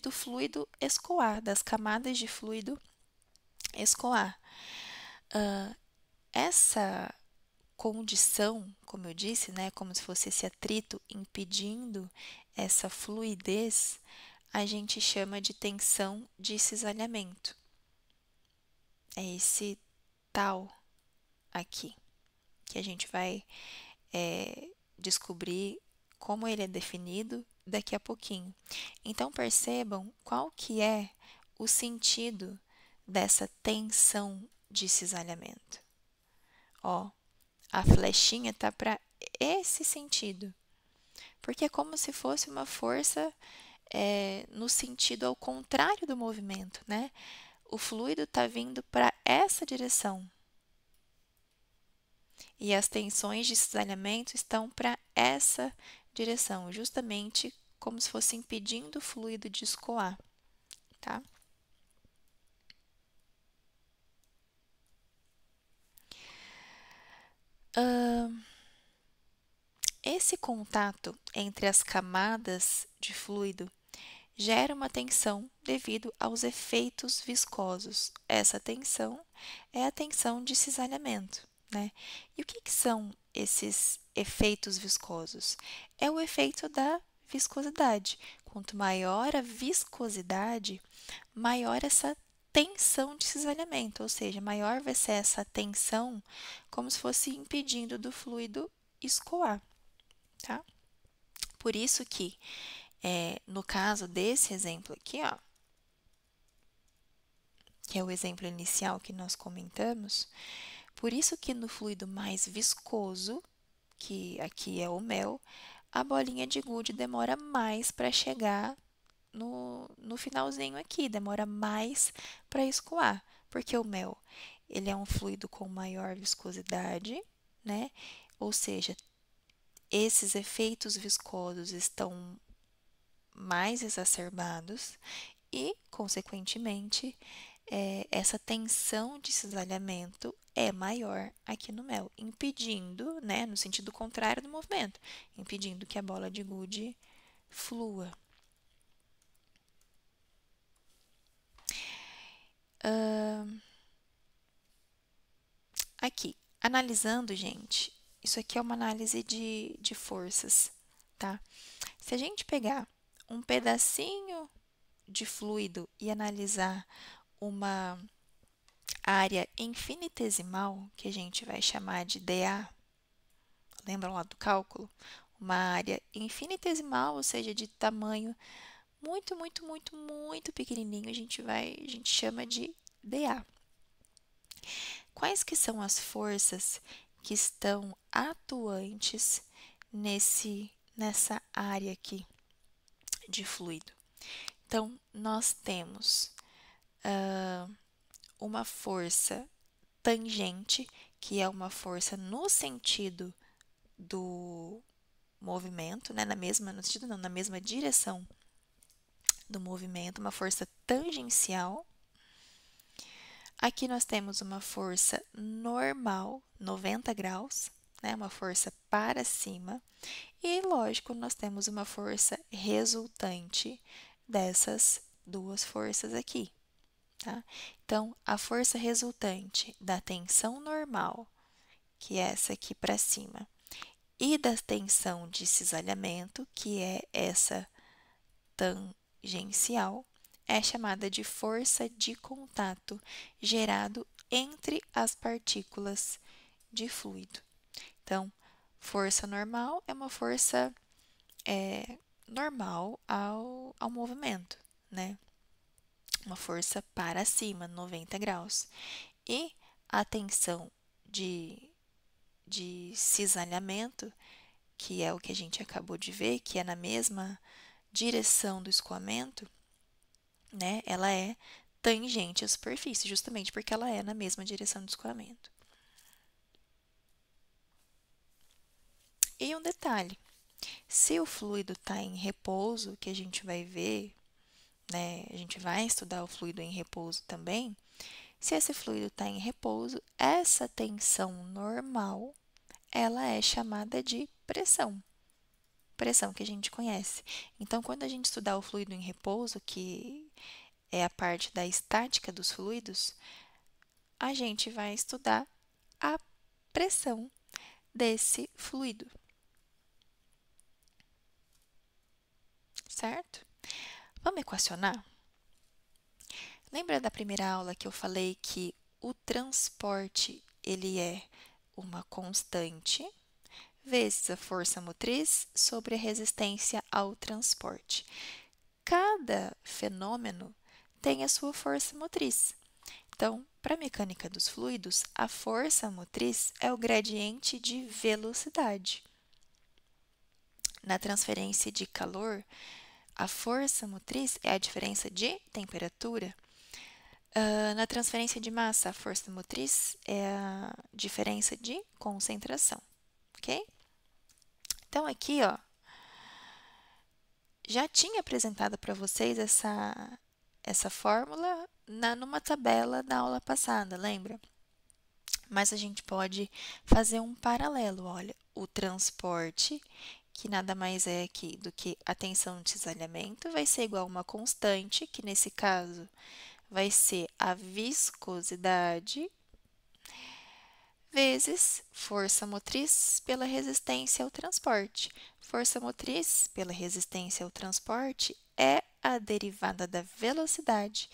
do fluido escoar, das camadas de fluido escoar. Essa condição, como eu disse, né, como se fosse esse atrito impedindo essa fluidez, a gente chama de tensão de cisalhamento. É esse tal aqui, que a gente vai descobrir como ele é definido daqui a pouquinho. Então, percebam qual que é o sentido dessa tensão de cisalhamento. Ó, a flechinha tá para esse sentido, porque é como se fosse uma força no sentido ao contrário do movimento, né? O fluido está vindo para essa direção e as tensões de cisalhamento estão para essa direção, justamente como se fosse impedindo o fluido de escoar, tá? Esse contato entre as camadas de fluido gera uma tensão devido aos efeitos viscosos. Essa tensão é a tensão de cisalhamento, né? E o que são esses efeitos viscosos? É o efeito da viscosidade. Quanto maior a viscosidade, maior essa tensão de cisalhamento, ou seja, maior vai ser essa tensão, como se fosse impedindo do fluido escoar, tá? Por isso que no caso desse exemplo aqui, ó, que é o exemplo inicial que nós comentamos, por isso que no fluido mais viscoso, que aqui é o mel, a bolinha de gude demora mais para chegar no finalzinho aqui, demora mais para escoar, porque o mel, ele é um fluido com maior viscosidade, né? Ou seja, esses efeitos viscosos estão mais exacerbados e, consequentemente, essa tensão de cisalhamento é maior aqui no mel, impedindo, né, no sentido contrário do movimento, impedindo que a bola de gude flua. aqui, analisando, gente, isso aqui é uma análise de forças, tá? Se a gente pegar um pedacinho de fluido e analisar uma área infinitesimal, que a gente vai chamar de dA, lembram lá do cálculo? Uma área infinitesimal, ou seja, de tamanho muito, muito, muito, muito pequenininho, a gente chama de dA. Quais que são as forças que estão atuantes nessa área aqui de fluido? Então, nós temos uma força tangente, que é uma força no sentido do movimento, né? No sentido não, na mesma direção do movimento, uma força tangencial. Aqui nós temos uma força normal, 90 graus, né? Uma força para cima. E, lógico, nós temos uma força resultante dessas duas forças aqui, tá? Então, a força resultante da tensão normal, que é essa aqui para cima, e da tensão de cisalhamento, que é essa tangencial, é chamada de força de contato gerado entre as partículas de fluido. Então, força normal é uma força normal ao movimento, né? Uma força para cima, 90 graus. E a tensão de cisalhamento, que é o que a gente acabou de ver, que é na mesma direção do escoamento, né? Ela é tangente à superfície, justamente porque ela é na mesma direção do escoamento. E um detalhe, se o fluido está em repouso, que a gente vai ver, né? A gente vai estudar o fluido em repouso também. Se esse fluido está em repouso, essa tensão normal, ela é chamada de pressão. Pressão que a gente conhece. Então, quando a gente estudar o fluido em repouso, que é a parte da estática dos fluidos, a gente vai estudar a pressão desse fluido, certo? Vamos equacionar? Lembra da primeira aula que eu falei que o transporte ele é uma constante vezes a força motriz sobre a resistência ao transporte. Cada fenômeno tem a sua força motriz. Então, para a mecânica dos fluidos, a força motriz é o gradiente de velocidade. Na transferência de calor, a força motriz é a diferença de temperatura. Na transferência de massa, a força motriz é a diferença de concentração, ok? Então, aqui, ó, já tinha apresentado para vocês essa fórmula numa tabela da aula passada, lembra? Mas a gente pode fazer um paralelo, olha, o transporte, que nada mais é aqui do que a tensão de cisalhamento, vai ser igual a uma constante, que nesse caso vai ser a viscosidade, vezes força motriz pela resistência ao transporte. Força motriz pela resistência ao transporte é a derivada da velocidade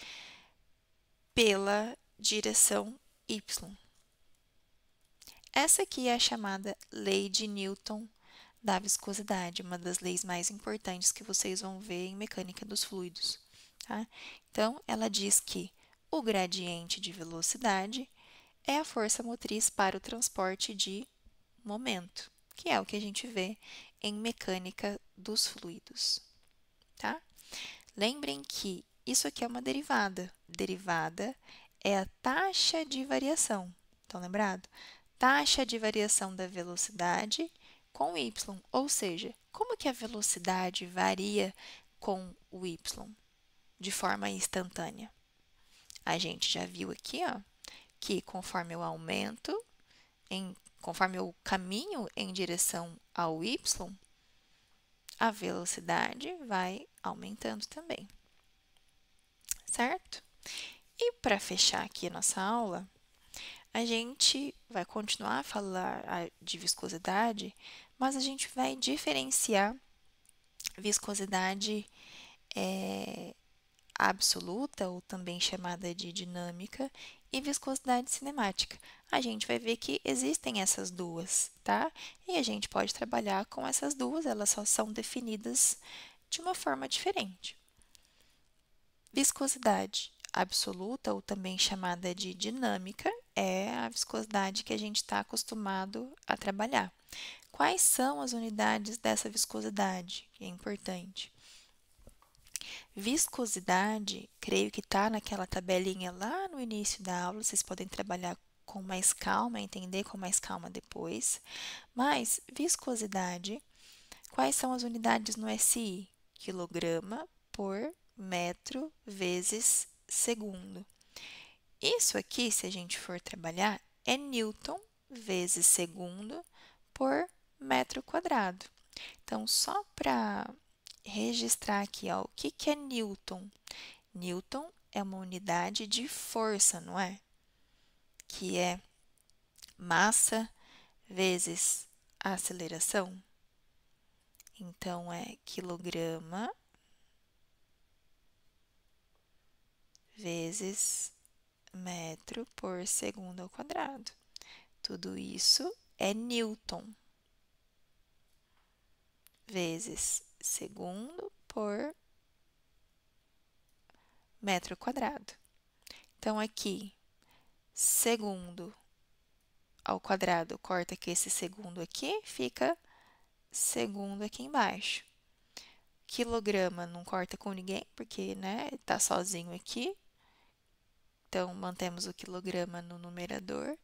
pela direção y. Essa aqui é a chamada lei de Newton da viscosidade, uma das leis mais importantes que vocês vão ver em mecânica dos fluidos, tá? Então, ela diz que o gradiente de velocidade é a força motriz para o transporte de momento, que é o que a gente vê em mecânica dos fluidos, tá? Lembrem que isso aqui é uma derivada. Derivada é a taxa de variação. Estão lembrado? Taxa de variação da velocidade com y, ou seja, como que a velocidade varia com o y de forma instantânea? A gente já viu aqui, ó, que conforme eu aumento, conforme eu caminho em direção ao y, a velocidade vai aumentando também, certo? E para fechar aqui a nossa aula, A gente vai continuar a falar de viscosidade, mas a gente vai diferenciar viscosidade absoluta, ou também chamada de dinâmica, e viscosidade cinemática. A gente vai ver que existem essas duas, tá? E a gente pode trabalhar com essas duas, elas só são definidas de uma forma diferente. Viscosidade absoluta, ou também chamada de dinâmica, é a viscosidade que a gente está acostumado a trabalhar. Quais são as unidades dessa viscosidade? É importante. Viscosidade, creio que está naquela tabelinha lá no início da aula, vocês podem trabalhar com mais calma, entender com mais calma depois. Mas, viscosidade, quais são as unidades no SI? Quilograma por metro vezes segundo. Isso aqui, se a gente for trabalhar, é Newton vezes segundo por metro quadrado. Então, só para registrar aqui, ó, o que é Newton? Newton é uma unidade de força, não é? Que é massa vezes aceleração. Então, é quilograma vezes metro por segundo ao quadrado. Tudo isso é Newton vezes segundo por metro quadrado. Então, aqui, segundo ao quadrado, corta aqui esse segundo aqui, fica segundo aqui embaixo. Quilograma não corta com ninguém, porque, né, tá sozinho aqui. Então, mantemos o quilograma no numerador.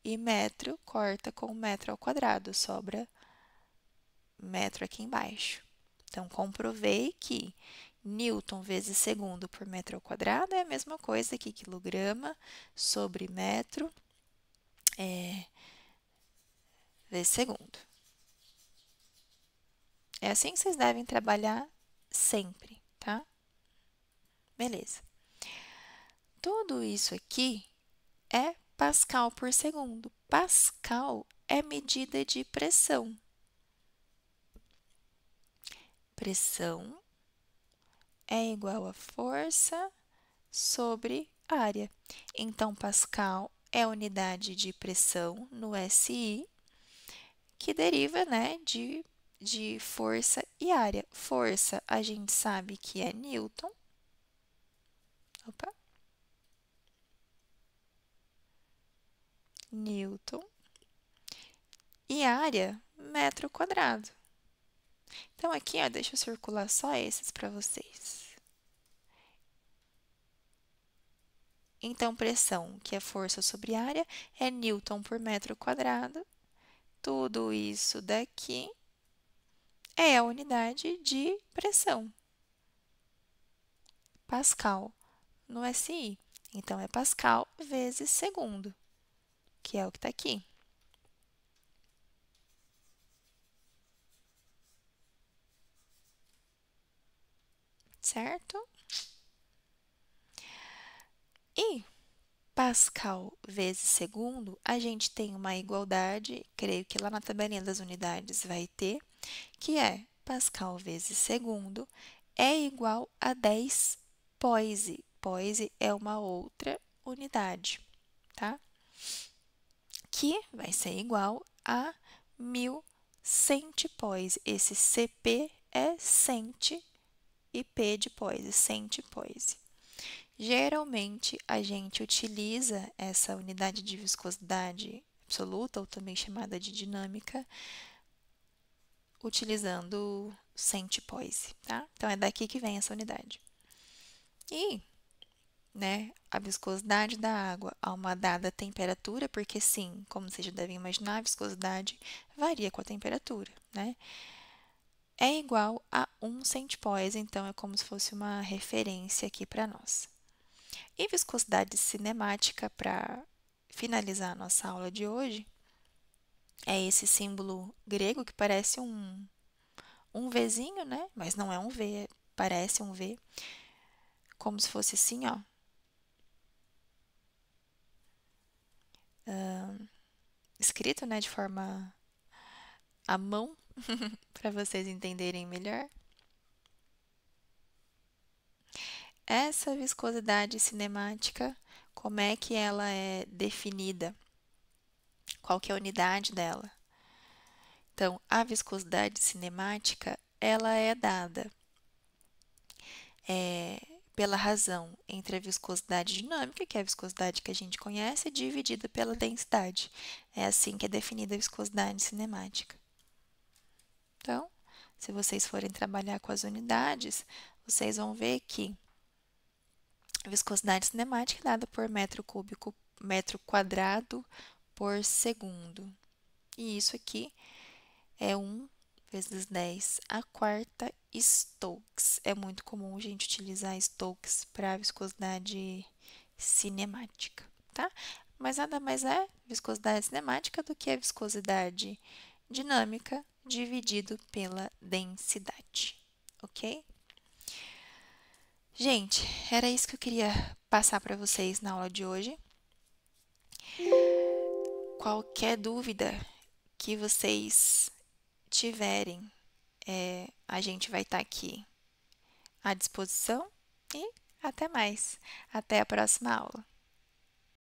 E metro corta com metro ao quadrado, sobra metro aqui embaixo. Então, comprovei que Newton vezes segundo por metro ao quadrado é a mesma coisa que quilograma sobre metro vezes segundo. É assim que vocês devem trabalhar sempre, tá? Beleza. Tudo isso aqui é Pascal por segundo. Pascal é medida de pressão. Pressão é igual a força sobre área. Então, Pascal é a unidade de pressão no SI, que deriva, né, de força e área. Força, a gente sabe que é Newton. Opa. Newton. E área, metro quadrado. Então, aqui, ó, deixa eu circular só esses para vocês. Então, pressão, que é força sobre área, é Newton por metro quadrado. Tudo isso daqui é a unidade de pressão. Pascal no SI. Então, é Pascal vezes segundo, que é o que está aqui. Certo? E Pascal vezes segundo, a gente tem uma igualdade, creio que lá na tabelinha das unidades vai ter, que é Pascal vezes segundo é igual a 10 poise. Poise é uma outra unidade, tá? Que vai ser igual a 1000 centipoise. Esse CP é centi e P de poise, centipoise. Geralmente, a gente utiliza essa unidade de viscosidade absoluta, ou também chamada de dinâmica, utilizando centipoise, tá? Então, é daqui que vem essa unidade. E, né, a viscosidade da água a uma dada temperatura, porque sim, como vocês já devem imaginar, a viscosidade varia com a temperatura, né? É igual a 1 centipoise, então é como se fosse uma referência aqui para nós. E viscosidade cinemática, para finalizar a nossa aula de hoje, é esse símbolo grego que parece um Vzinho, né? Mas não é um V, parece um V, como se fosse assim, ó. escrito, né, de forma à mão, para vocês entenderem melhor. Essa viscosidade cinemática, como é que ela é definida? Qual que é a unidade dela? Então, a viscosidade cinemática, ela é dada pela razão entre a viscosidade dinâmica, que é a viscosidade que a gente conhece, dividida pela densidade. É assim que é definida a viscosidade cinemática. Então, se vocês forem trabalhar com as unidades, vocês vão ver que a viscosidade cinemática é dada por metro quadrado por segundo. E isso aqui é 1 vezes 10 a quarta Stokes. É muito comum a gente utilizar Stokes para viscosidade cinemática, tá? Mas nada mais é viscosidade cinemática do que a viscosidade dinâmica dividido pela densidade, ok? Gente, era isso que eu queria passar para vocês na aula de hoje. Qualquer dúvida que vocês tiverem, a gente vai estar aqui à disposição e até mais. Até a próxima aula.